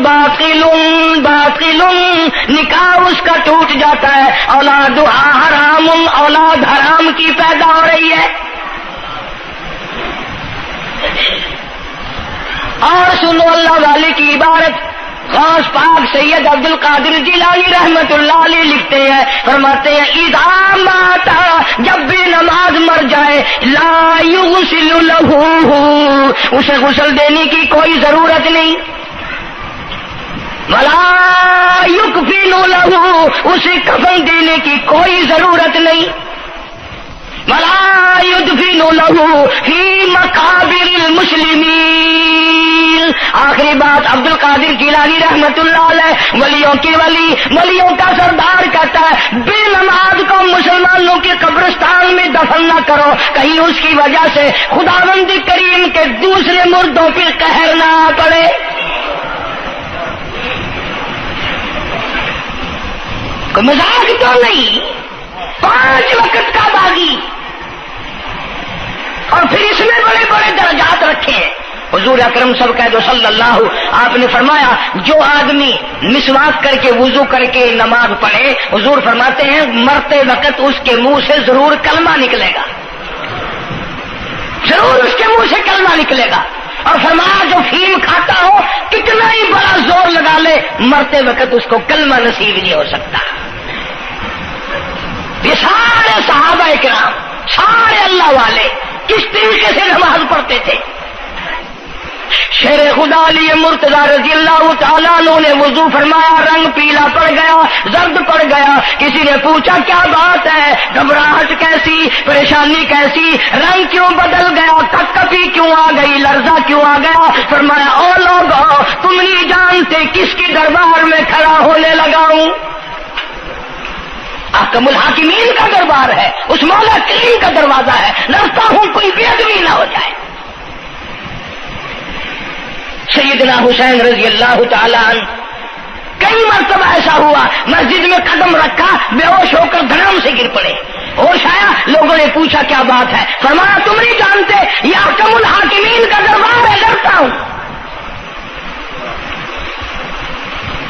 باطل باطل، نکاح اس کا ٹوٹ جاتا ہے، اولادها حرام، اولاد حرام کی پیدا ہو رہی ہے۔ اور سنو اللہ والے کی عبارت، غوث پاک سید عبد القادر جیلانی رحمت اللہ علیہ لکھتے ہیں، فرماتے ہیں اذا مات، جب بھی نماز مر جائے، لا یغسل لہ، اسے غسل دینے کی کوئی ضرورت نہیں، ولا یکفن لہ، اسے کفن دینے کی کوئی ضرورت نہیں، ولا یدفن لہ فی مقابر المسلمین۔ آخری بات عبد القادر جیلانی رحمت اللہ علیہ، ولیوں کی ولی، ولیوں کا سردار کہتا ہے بے نماز کو مسلمانوں کے قبرستان میں دفن نہ کرو، کہیں اس کی وجہ سے خداوند کریم کے دوسرے مردوں پہ قہر نہ پڑے۔ کوئی مذاق تو نہیں، 5 وقت کا باغی، اور پھر اس میں بڑے بڑے درجات رکھے ہیں۔ حضور اکرم صلی اللہ، آپ نے فرمایا جو آدمی مسواک کر کے وضو کر کے نماز پڑھے، حضور فرماتے ہیں مرتے وقت اس کے منہ سے ضرور کلمہ نکلے گا، ضرور اس کے منہ سے کلمہ نکلے گا۔ اور فرمایا جو فیم کھاتا ہو کتنا ہی بڑا زور لگا لے، مرتے وقت اس کو کلمہ نصیب نہیں ہو سکتا۔ یہ سارے صحابہ کرام، سارے اللہ والے کس طریقے سے نماز پڑھتے تھے۔ شیر خدا علی مرتضی رضی اللہ تعالیٰ عنہ نے وضو فرمایا، رنگ پیلا پڑ گیا، زرد پڑ گیا، کسی نے پوچھا کیا بات ہے، گھبراہٹ کیسی، پریشانی کیسی، رنگ کیوں بدل گیا، کپی کیوں آ گئی، لرزہ کیوں آ گیا؟ فرمایا او لوگو تم نہیں جانتے کس کے دربار میں کھڑا ہونے لگا ہوں، احکم الحاکمین کا دربار ہے، اس مولا کریم کا دروازہ ہے، ڈرتا ہوں کوئی بے ادبی نہ ہو جائے۔ سیدنا حسین رضی اللہ تعالیٰ عنہ کئی مرتبہ ایسا ہوا مسجد میں قدم رکھا، بے ہوش ہو کر دھڑام سے گر پڑے، ہوش آیا، لوگوں نے پوچھا کیا بات ہے، فرمایا تم نہیں جانتے یہ احکم الحاکمین کا دربار ہے، ڈرتا ہوں۔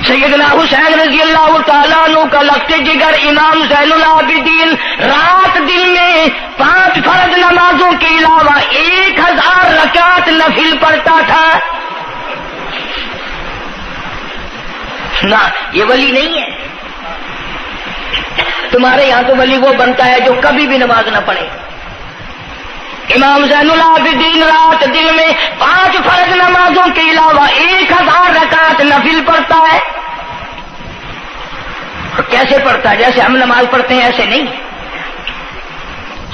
سیدنا حسین رضی اللہ تعالیٰ عنہ کا لخت جگر امام زین العابدین رات دن میں 5 فرض نمازوں کے علاوہ 1000 رکعت نفل پڑھتا تھا۔ نہ یہ ولی نہیں ہے، تمہارے یہاں تو ولی وہ بنتا ہے جو کبھی بھی نماز نہ پڑھے۔ امام زین العابدین رات دن میں 5 فرض نمازوں کے علاوہ 1000 رکعت نفل پڑھتا ہے۔ کیسے پڑھتا ہے؟ جیسے ہم نماز پڑھتے ہیں ایسے نہیں،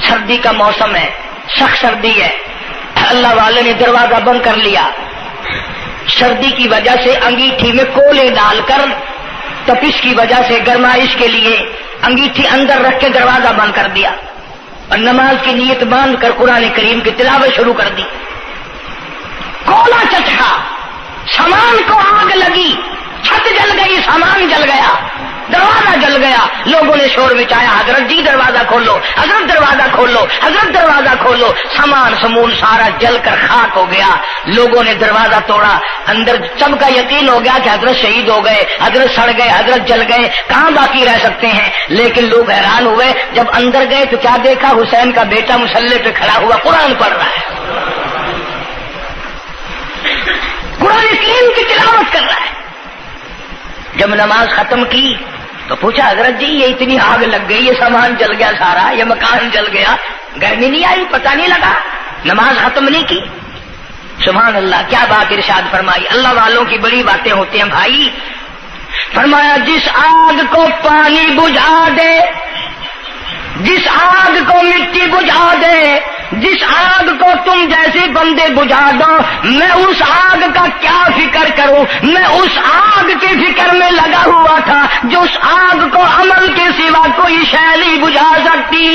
سردی کا موسم ہے، سخت سردی ہے، اللہ والے نے دروازہ بند کر لیا، سردی کی وجہ سے انگیٹھی میں کولے ڈال کر، تپش کی وجہ سے گرمائش کے لیے انگیٹھی اندر رکھ کے دروازہ بند کر دیا، اور نماز کی نیت باندھ کر قرآن کریم کی تلاوت شروع کر دی۔ کولا چچکا، سامان کو آگ لگی، چھت جل گئی، سامان جل گیا، دروازہ جل گیا، لوگوں نے شور مچایا، حضرت جی دروازہ کھولو، حضرت دروازہ کھولو، حضرت دروازہ کھولو، سامان سمون سارا جل کر خاک ہو گیا۔ لوگوں نے دروازہ توڑا، اندر سب کا یقین ہو گیا کہ حضرت شہید ہو گئے، حضرت سڑ گئے، حضرت جل گئے، کہاں باقی رہ سکتے ہیں؟ لیکن لوگ حیران ہوئے، جب اندر گئے تو کیا دیکھا؟ حسین کا بیٹا مصلی پہ کھڑا ہوا قرآن پڑھ رہا ہے، قرآن کریم کی تلاوت کر رہا ہے۔ جب نماز ختم کی تو پوچھا حضرت جی یہ اتنی آگ لگ گئی، یہ سامان جل گیا سارا، یہ مکان جل گیا، گرمی نہیں آئی، پتہ نہیں لگا، نماز ختم نہیں کی؟ سبحان اللہ، کیا بات ارشاد فرمائی. اللہ والوں کی بڑی باتیں ہوتی ہیں بھائی. فرمایا جس آگ کو پانی بجھا دے، جس آگ کو مٹی بجھا دے، جس آگ کو تم جیسے بندے بجھا دو، میں اس آگ کا کیا فکر کروں. میں اس آگ کی فکر میں لگا ہوا تھا جو اس آگ کو عمل کے سوا کوئی شے نہیں بجھا سکتی.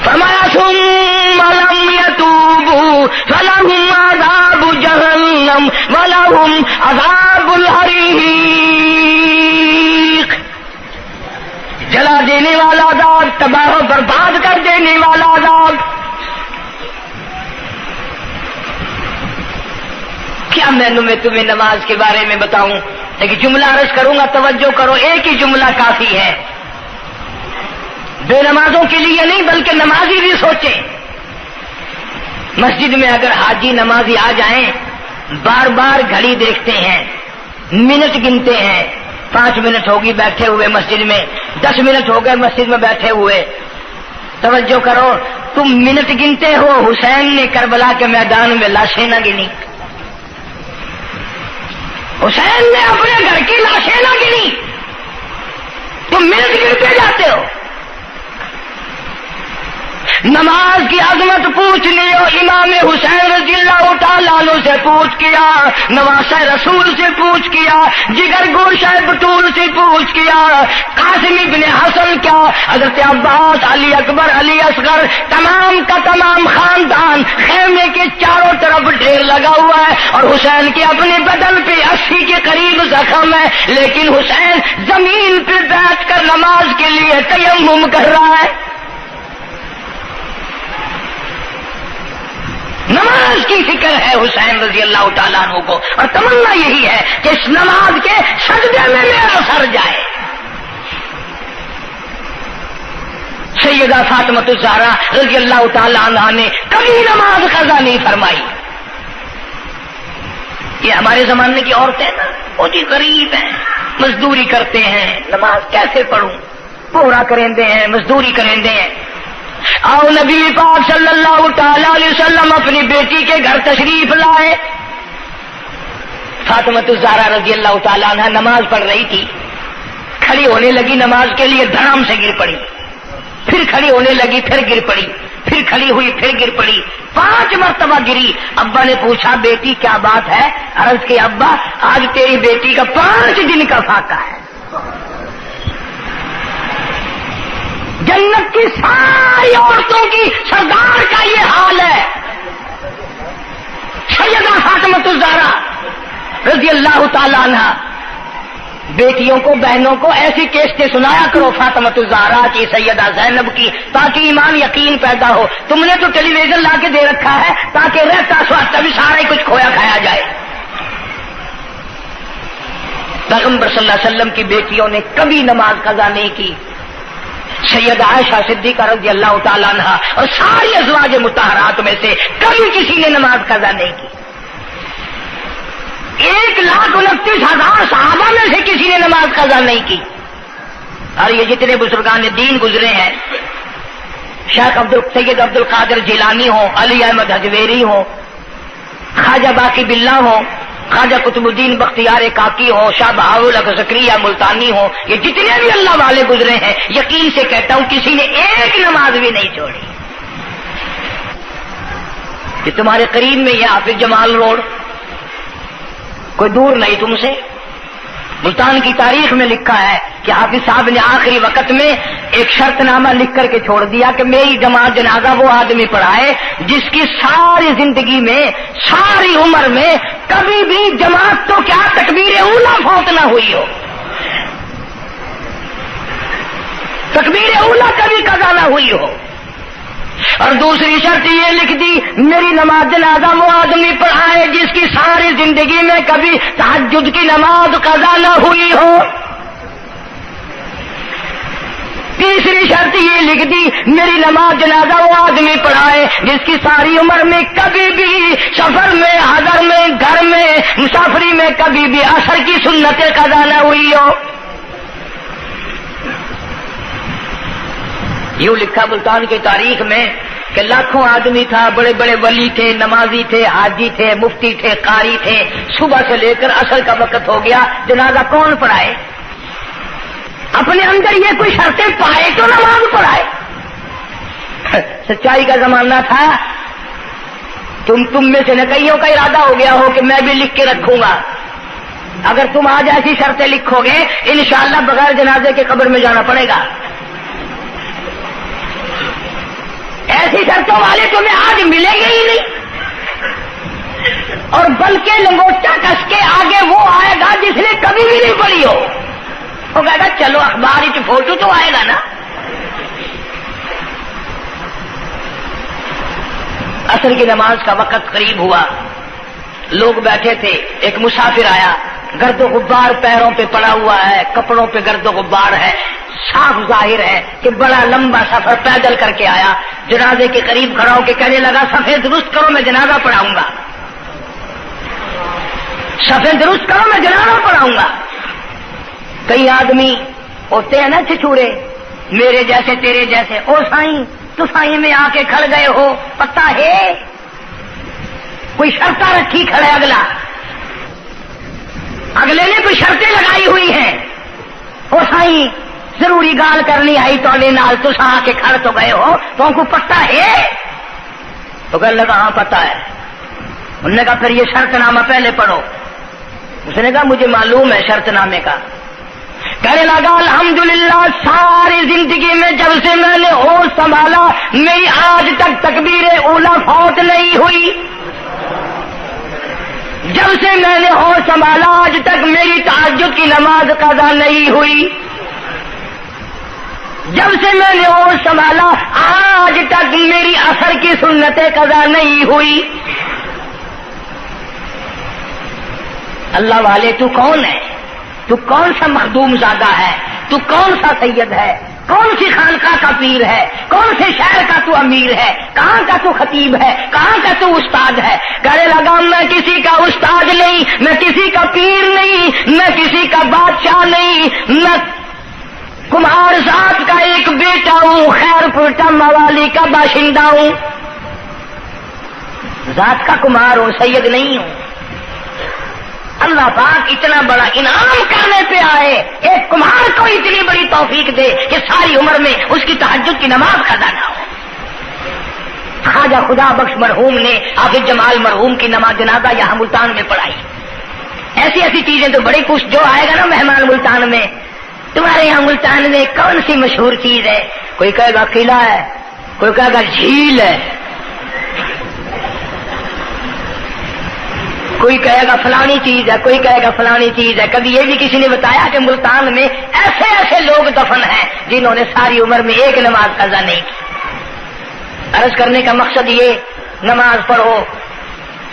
فرمایا ثم لم يتوبوا فلهم عذاب جہنم ولهم عذاب الحریق. جلا دینے والا عذاب، تباہ و برباد کر دینے والا عذاب. کیا میں تمہیں نماز کے بارے میں بتاؤں؟ لیکن جملہ عرض کروں گا، توجہ کرو. ایک ہی جملہ کافی ہے، بے نمازوں کے لیے نہیں بلکہ نمازی بھی سوچیں. مسجد میں اگر حاجی نمازی آ جائیں، بار بار گھڑی دیکھتے ہیں، منٹ گنتے ہیں. 5 منٹ ہوگی بیٹھے ہوئے مسجد میں، 10 منٹ ہو گئے مسجد میں بیٹھے ہوئے. توجہ کرو، تم منٹ گنتے ہو، حسین نے کربلا کے میدان میں لاشیں نہ گنی. حسین نے اپنے گھر کی لاشیں نہ گنی، تم منٹ گنتے جاتے ہو. نماز کی عظمت پوچھنی ہو، امام حسین رضی اللہ تعالیٰ عنہ سے پوچھ کیا، نواسہ رسول سے پوچھ کیا، جگر گوشہ بطول سے پوچھ کیا، قاسم ابن حسن کیا، حضرت عباس، علی اکبر، علی اصغر، تمام کا تمام خاندان خیمے کے چاروں طرف ڈھیر لگا ہوا ہے، اور حسین کے اپنے بدن پہ 80 کے قریب زخم ہے، لیکن حسین زمین پہ بیٹھ کر نماز کے لیے تیمم کر رہا ہے. نماز کی فکر ہے حسین رضی اللہ تعالیٰ عنہ کو، اور تمنا یہی ہے کہ اس نماز کے سجدے میں میرا سر جائے. سیدہ فاطمہ الزہرا رضی اللہ تعالیٰ عنہ نے کبھی نماز قضا نہیں فرمائی. یہ ہمارے زمانے کی عورتیں نا بہت ہی غریب ہیں، مزدوری کرتے ہیں، نماز کیسے پڑھوں، پورا کریں دے ہیں، مزدوری کریں دے ہیں. آؤ نبی پاک صلی اللہ تعالی علیہ وسلم اپنی بیٹی کے گھر تشریف لائے. فاطمہ الزہرا رضی اللہ تعالیٰ عنہ نماز پڑھ رہی تھی، کھڑی ہونے لگی نماز کے لیے، دھڑام سے گر پڑی، پھر کھڑی ہونے لگی، پھر گر پڑی، پھر کھڑی ہوئی، پھر گر پڑی، 5 مرتبہ گری. ابا نے پوچھا بیٹی کیا بات ہے؟ عرض کی ابا آج تیری بیٹی کا 5 دن کا فاقہ ہے. جنت کی ساری عورتوں کی سردار کا یہ حال ہے. سیدہ فاطمہ الزہرا رضی اللہ تعالیٰ عنہ، بیٹیوں کو، بہنوں کو ایسی کیسٹیں سنایا کرو فاطمہ الزہرا کی، سیدہ زینب کی، تاکہ ایمان یقین پیدا ہو. تم نے تو ٹیلی ویژن لا کے دے رکھا ہے تاکہ رہتا سوچتا بھی سارا ہی کچھ کھویا کھایا جائے. پیغمبر صلی اللہ علیہ وسلم کی بیٹیوں نے کبھی نماز قضا نہیں کی. سیدہ عائشہ صدیقہ رضی اللہ تعالیٰ عنہ اور ساری ازواج مطہرات میں سے کبھی کسی نے نماز قضا نہیں کی. 1,29,000 صحابہ میں سے کسی نے نماز قضا نہیں کی. اور یہ جتنے بزرگان دین گزرے ہیں، شیخ سید عبد القادر جیلانی ہوں، علی احمد حجویری ہوں، خواجہ باقی باللہ ہوں، خواجہ قطب الدین بختیار کاکی ہوں، شاہ بہاول زکریا ملتانی ہوں، یہ جتنے بھی اللہ والے گزرے ہیں، یقین سے کہتا ہوں کسی نے ایک نماز بھی نہیں چھوڑی. کہ تمہارے قریب میں یہ حافظ جمال روڈ کوئی دور نہیں تم سے، ملتان کی تاریخ میں لکھا ہے کہ حافظ صاحب نے آخری وقت میں ایک شرط نامہ لکھ کر کے چھوڑ دیا کہ میری جماعت جنازہ وہ آدمی پڑھائے جس کی ساری زندگی میں، ساری عمر میں کبھی بھی جماعت تو کیا تکبیر اولیٰ فوت نہ ہوئی ہو، تکبیر اولیٰ کبھی قضا نہ ہوئی ہو. اور دوسری شرط یہ لکھ دی میری نماز جنازہ وہ آدمی پڑھائے جس کی ساری زندگی میں کبھی تہجد کی نماز قضا نہ ہوئی ہو. تیسری شرط یہ لکھ دی میری نماز جنازہ وہ آدمی پڑھائے جس کی ساری عمر میں کبھی بھی سفر میں، حضر میں، گھر میں، مسافری میں کبھی بھی عصر کی سنت قضا نہ ہوئی ہو. یوں لکھا ملتان کی تاریخ میں کہ لاکھوں آدمی تھا، بڑے بڑے ولی تھے، نمازی تھے، حاجی تھے، مفتی تھے، قاری تھے، صبح سے لے کر عصر کا وقت ہو گیا، جنازہ کون پڑھائے؟ اپنے اندر یہ کوئی شرطیں پائے تو نماز پڑھائے۔ سچائی کا زمانہ تھا، تم میں سے نہ کئیوں کا ارادہ ہو گیا ہو کہ میں بھی لکھ کے رکھوں گا، اگر تم آج ایسی شرطیں لکھو گے انشاءاللہ بغیر جنازے کے قبر میں جانا پڑے گا۔ ایسی شرطوں والے تمہیں آج ملیں گے ہی نہیں، اور بلکہ لنگوٹا کس کے آگے وہ آئے گا جس نے کبھی بھی نہیں پڑھی ہو، وہ کہے گا چلو اخبار کی فوٹو تو آئے گا نا۔ عصر کی نماز کا وقت قریب ہوا، لوگ بیٹھے تھے، ایک مسافر آیا، گرد و غبار پیروں پہ پڑا ہوا ہے، کپڑوں پہ گرد و غبار ہے، صاف ظاہر ہے کہ بڑا لمبا سفر پیدل کر کے آیا۔ جنازے کے قریب کھڑا ہو کے کہنے لگا صفیں درست کرو میں جنازہ پڑھاؤں گا، صفیں درست کرو میں جنازہ پڑھاؤں گا۔ کئی آدمی ہوتے ہیں نا چھچورے، میرے جیسے تیرے جیسے، او سائیں تو سائیں میں آ کے کھڑ گئے ہو، پتہ ہے کوئی شرطیں رکھی کھڑے، اگلے نے کوئی شرطیں لگائی ہوئی ہیں، او سائیں ضروری گال کرنی آئی تو نال تو آ کے کھڑ تو گئے ہو، تو ان کو پتہ ہے؟ تو کہنے لگا ہاں پتہ ہے۔ انہوں نے کہا پھر یہ شرط نامہ پہلے پڑھو۔ اس نے کہا مجھے معلوم ہے شرط نامے کا۔ کہنے لگا الحمدللہ ساری زندگی میں جب سے میں نے ہوش سنبھالا میری آج تک تکبیر اولا فوت نہیں ہوئی، جب سے میں نے ہوش سنبھالا آج تک میری تہجد کی نماز قضا نہیں ہوئی، جب سے میں نے ہوش سنبھالا آج تک میری عصر کی سنتیں قضا نہیں ہوئی۔ اللہ والے تو کون ہے؟ تو کون سا مخدوم زادہ ہے؟ تو کون سا سید ہے؟ کون سی خانقاہ کا پیر ہے؟ کون سے شہر کا تو امیر ہے؟ کہاں کا تو خطیب ہے؟ کہاں کا تو استاد ہے؟ کہنے لگا میں کسی کا استاد نہیں، میں کسی کا پیر نہیں، میں کسی کا بادشاہ نہیں، میں کمہار ذات کا ایک بیٹا ہوں، خیر پور ٹماوالی کا باشندہ ہوں، ذات کا کمہار ہوں، سید نہیں ہوں۔ اللہ پاک اتنا بڑا انعام کرنے پہ آئے، ایک کمہار کو اتنی بڑی توفیق دے کہ ساری عمر میں اس کی تہجد کی نماز قضا نہ ہو۔ خواجہ خدا بخش مرحوم نے حافظ جمال مرحوم کی نماز جنازہ یہاں ملتان میں پڑھائی۔ ایسی ایسی چیزیں تو بڑی کچھ، جو آئے گا نا مہمان ملتان میں، تمہارے یہاں ملتان میں کون سی مشہور چیز ہے؟ کوئی کہے گا قلعہ ہے، کوئی کہے گا جھیل ہے، کوئی کہے گا فلانی چیز ہے، کوئی کہے گا فلانی چیز ہے۔ کبھی یہ بھی کسی نے بتایا کہ ملتان میں ایسے ایسے لوگ دفن ہیں جنہوں نے ساری عمر میں ایک نماز قضا نہیں کی۔ عرض کرنے کا مقصد یہ، نماز پڑھو،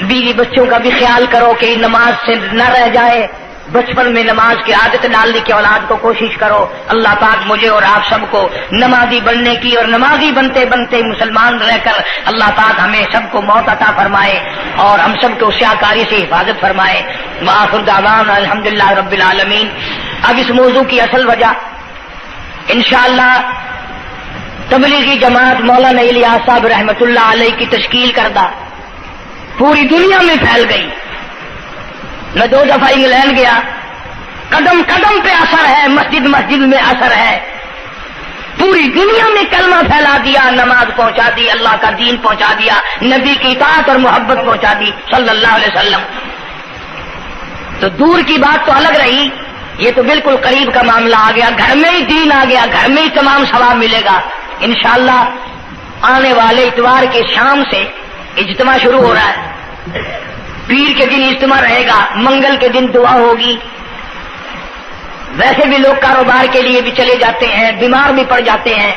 بیوی بچوں کا بھی خیال کرو کہ نماز سے نہ رہ جائے، بچپن میں نماز کی عادت ڈالنے کی اولاد کو کوشش کرو۔ اللہ پاک مجھے اور آپ سب کو نمازی بننے کی اور نمازی بنتے بنتے مسلمان رہ کر اللہ پاک ہمیں سب کو موت عطا فرمائے اور ہم سب کو سیاکاری سے حفاظت فرمائے۔ وآخر دعوانا الحمدللہ رب العالمین۔ اب اس موضوع کی اصل وجہ انشاءاللہ تبلیغی جماعت مولانا الیاس صاحب رحمۃ اللہ علیہ کی تشکیل کردہ پوری دنیا میں پھیل گئی۔ میں 2 دفعہ انگلینڈ گیا، قدم قدم پہ اثر ہے، مسجد مسجد میں اثر ہے، پوری دنیا میں کلمہ پھیلا دیا، نماز پہنچا دی، اللہ کا دین پہنچا دیا، نبی کی اطاعت اور محبت پہنچا دی صلی اللہ علیہ وسلم۔ تو دور کی بات تو الگ رہی، یہ تو بالکل قریب کا معاملہ آ گیا، گھر میں ہی دین آ گیا، گھر میں ہی تمام ثواب ملے گا انشاءاللہ۔ آنے والے اتوار کے شام سے اجتماع شروع ہو رہا ہے، پیر کے دن اجتماع رہے گا، منگل کے دن دعا ہوگی۔ ویسے بھی لوگ کاروبار کے لیے بھی چلے جاتے ہیں، بیمار بھی پڑ جاتے ہیں،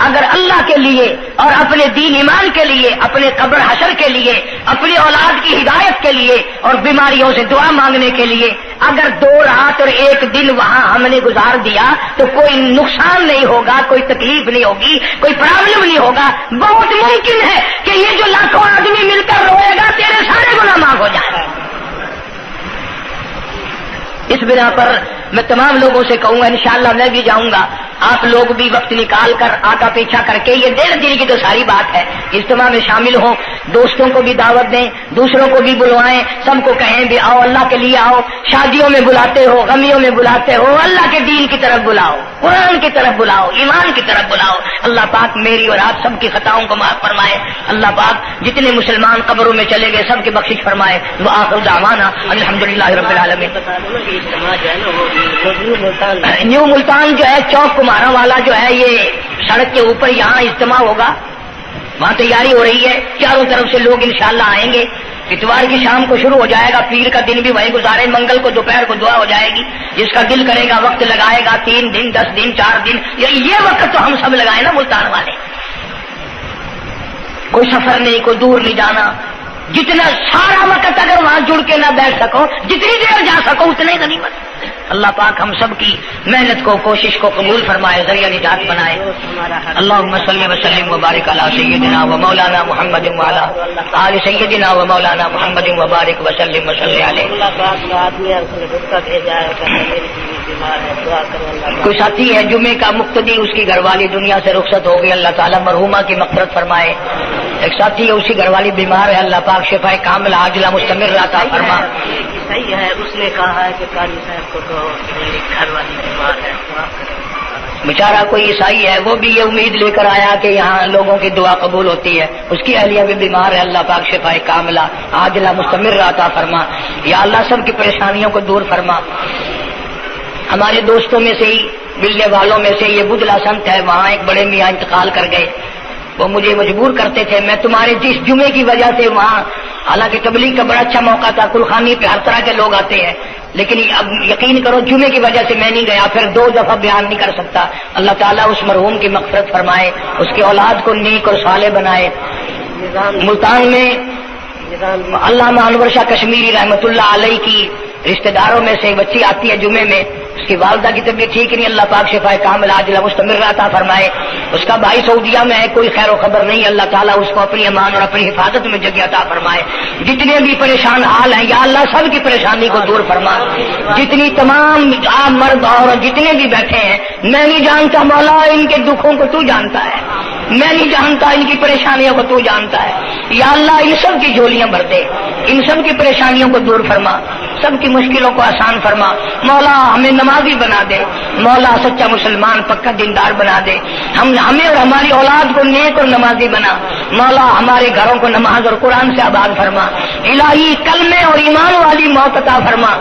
اگر اللہ کے لیے اور اپنے دین ایمان کے لیے، اپنے قبر حشر کے لیے، اپنی اولاد کی ہدایت کے لیے اور بیماریوں سے دعا مانگنے کے لیے اگر 2 رات اور 1 دن وہاں ہم نے گزار دیا تو کوئی نقصان نہیں ہوگا، کوئی تکلیف نہیں ہوگی، کوئی پرابلم نہیں ہوگا۔ بہت ممکن ہے کہ یہ جو لاکھوں آدمی مل کر روئے گا تیرے سارے گناہ معاف ہو جائیں۔ اس بنا پر میں تمام لوگوں سے کہوں گا انشاءاللہ میں بھی جاؤں گا، آپ لوگ بھی وقت نکال کر آقا پیچھا کر کے، یہ 1.5 دن کی تو ساری بات ہے، اجتماع میں شامل ہوں، دوستوں کو بھی دعوت دیں، دوسروں کو بھی بلوائیں، سب کو کہیں بھی آؤ اللہ کے لیے آؤ، شادیوں میں بلاتے ہو، غمیوں میں بلاتے ہو، اللہ کے دین کی طرف بلاؤ، قرآن کی طرف بلاؤ، ایمان کی طرف بلاؤ۔ اللہ پاک میری اور آپ سب کی خطاؤں کو معاف فرمائے، اللہ پاک جتنے مسلمان قبروں میں چلے گئے سب کی بخشش فرمائے۔ وآخر دعوانا الحمدللہ رب العالمین۔ نیو ملتان جو ہے چوک کمارا والا جو ہے، یہ سڑک کے اوپر یہاں اجتماع ہوگا، وہاں تیاری ہو رہی ہے، چاروں طرف سے لوگ انشاءاللہ آئیں گے، اتوار کی شام کو شروع ہو جائے گا، پیر کا دن بھی وہیں گزارے، منگل کو دوپہر کو دعا ہو جائے گی، جس کا دل کرے گا وقت لگائے گا، 3 دن 10 دن 4 دن، یہ وقت تو ہم سب لگائے نا ملتان والے، کوئی سفر نہیں، کوئی دور نہیں جانا، جتنا سارا وقت اگر وہاں جڑ کے نہ بیٹھ سکو، جتنی دیر جا سکو اتنے غنیمت۔ اللہ پاک ہم سب کی محنت کو کوشش کو قبول فرمائے، ذریعہ نجات بنائے۔ اللہم صلی وسلم وبارک علی سیدنا و مولانا محمد وعلی آل سیدنا و مولانا محمد وبارک وسلم وصلی علیہ۔ کوئی ساتھی ہے جمعے کا مقتدی، اس کی گھر والی دنیا سے رخصت ہو گئی، اللہ تعالیٰ مرحومہ کی مغفرت فرمائے۔ ایک ساتھی ہے اس کی گھر والی بیمار ہے، اللہ پاک شفائے کاملہ عاجلہ مستمر عطا فرما۔ صحیح ہے، اس نے کہا ہے کہ قاری صاحب کو تو میری گھر والی بیمار ہے، بیچارہ کوئی عیسائی ہے، وہ بھی یہ امید لے کر آیا کہ یہاں لوگوں کی دعا قبول ہوتی ہے، اس کی اہلیہ بھی بیمار ہے، اللہ پاک شفائے کاملہ عاجلہ مستمر عطا فرما۔ یا اللہ سب کی پریشانیوں کو دور فرما۔ ہمارے دوستوں میں سے ہی، ملنے والوں میں سے یہ بدلا سنت ہے، وہاں ایک بڑے میاں انتقال کر گئے، وہ مجھے مجبور کرتے تھے، میں تمہارے جس جمعے کی وجہ سے وہاں، حالانکہ تبلیغ کا بڑا اچھا موقع تھا، کلخانی پہ ہر طرح کے لوگ آتے ہیں، لیکن اب یقین کرو جمعے کی وجہ سے میں نہیں گیا، پھر 2 دفعہ بیان نہیں کر سکتا۔ اللہ تعالیٰ اس مرحوم کی مغفرت فرمائے، اس کی اولاد کو نیک اور صالح بنائے۔ ملتان میں علامہ انور شاہ کشمیری رحمت اللہ علیہ کی رشتہ داروں میں سے بچی آتی ہے جمعے میں، اس کی والدہ کی طبیعت ٹھیک نہیں، اللہ پاک شفائے کاملہ عاجلہ مستمر عطا فرمائے۔ اس کا بھائی سعودیہ میں ہے، کوئی خیر و خبر نہیں، اللہ تعالیٰ اس کو اپنی امان اور اپنی حفاظت میں جگہ عطا فرمائے۔ جتنے بھی پریشان حال ہیں یا اللہ سب کی پریشانی کو دور فرما۔ جتنی تمام عام مرد اور جتنے بھی بیٹھے ہیں، میں نہیں جانتا مولا ان کے دکھوں کو تو جانتا ہے، میں نہیں جانتا ان کی پریشانیوں کو تو جانتا ہے، یا اللہ ان سب کی جھولیاں بھر دے، ان سب کی پریشانیوں کو دور فرما، سب کی مشکلوں کو آسان فرما۔ مولا ہمیں نمازی بنا دے، مولا سچا مسلمان پکا دیندار بنا دے، ہمیں اور ہماری اولاد کو نیک اور نمازی بنا، مولا ہمارے گھروں کو نماز اور قرآن سے آباد فرما، الہی کلمے اور ایمان والی موت عطا فرما۔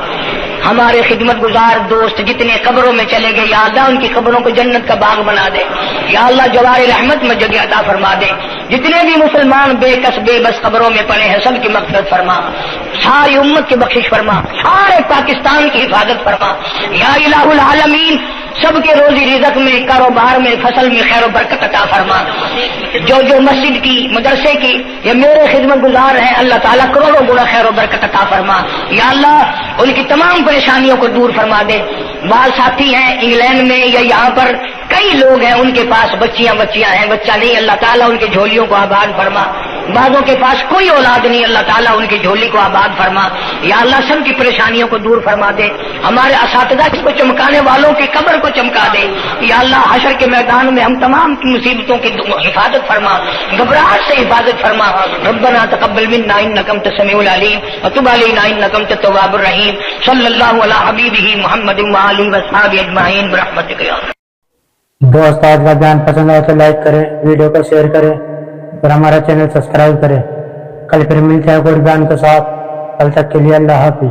ہمارے خدمت گزار دوست جتنے قبروں میں چلے گئے، یا اللہ ان کی قبروں کو جنت کا باغ بنا دے، یا اللہ جوار رحمت میں جگہ عطا فرما دے۔ جتنے بھی مسلمان بے کس بے بس قبروں میں پڑے ہیں سب کی مغفرت فرما، ساری امت کی بخشش فرما، سارے پاکستان کی حفاظت فرما، یا الہ العالمین سب کے روزی رزق میں، کاروبار میں، فصل میں خیر و برکت عطا فرما۔ جو مسجد کی، مدرسے کی یہ میرے خدمت گزار ہیں، اللہ تعالیٰ کروڑوں گنا خیر و برکت عطا فرما، یا اللہ ان کی تمام پریشانیوں کو دور فرما دے۔ بعض ساتھی ہیں انگلینڈ میں یا یہاں پر کئی لوگ ہیں، ان کے پاس بچیاں ہیں، بچہ نہیں، اللہ تعالیٰ ان کی جھولیوں کو آباد فرما۔ بعضوں کے پاس کوئی اولاد نہیں، اللہ تعالیٰ ان کی جھولی کو آباد فرما، یا اللہ سب کی پریشانیوں کو دور فرما دے۔ ہمارے اساتذہ کو چمکانے والوں کی قبر کو چمکا دے، یا اللہ حشر کے میدان میں ہم تمام کی مصیبتوں کی حفاظت فرما، گھبراہٹ سے حفاظت فرما۔ ربنا تقبل منا انک انت السمیع العلیم وتب علینا انک انت التواب الرحیم۔ صلی اللہ علی حبیبہ محمد وآلہ وصحبہ اجمعین برحمتک یا ارحم۔ دوست آج کا بیان پسند آئے تو لائک کریں، ویڈیو کو شیئر کریں اور ہمارا چینل سبسکرائب کریں۔ کل پھر ملتے ہیں کوئی بیان کے ساتھ، کل تک کے لیے اللہ حافظ۔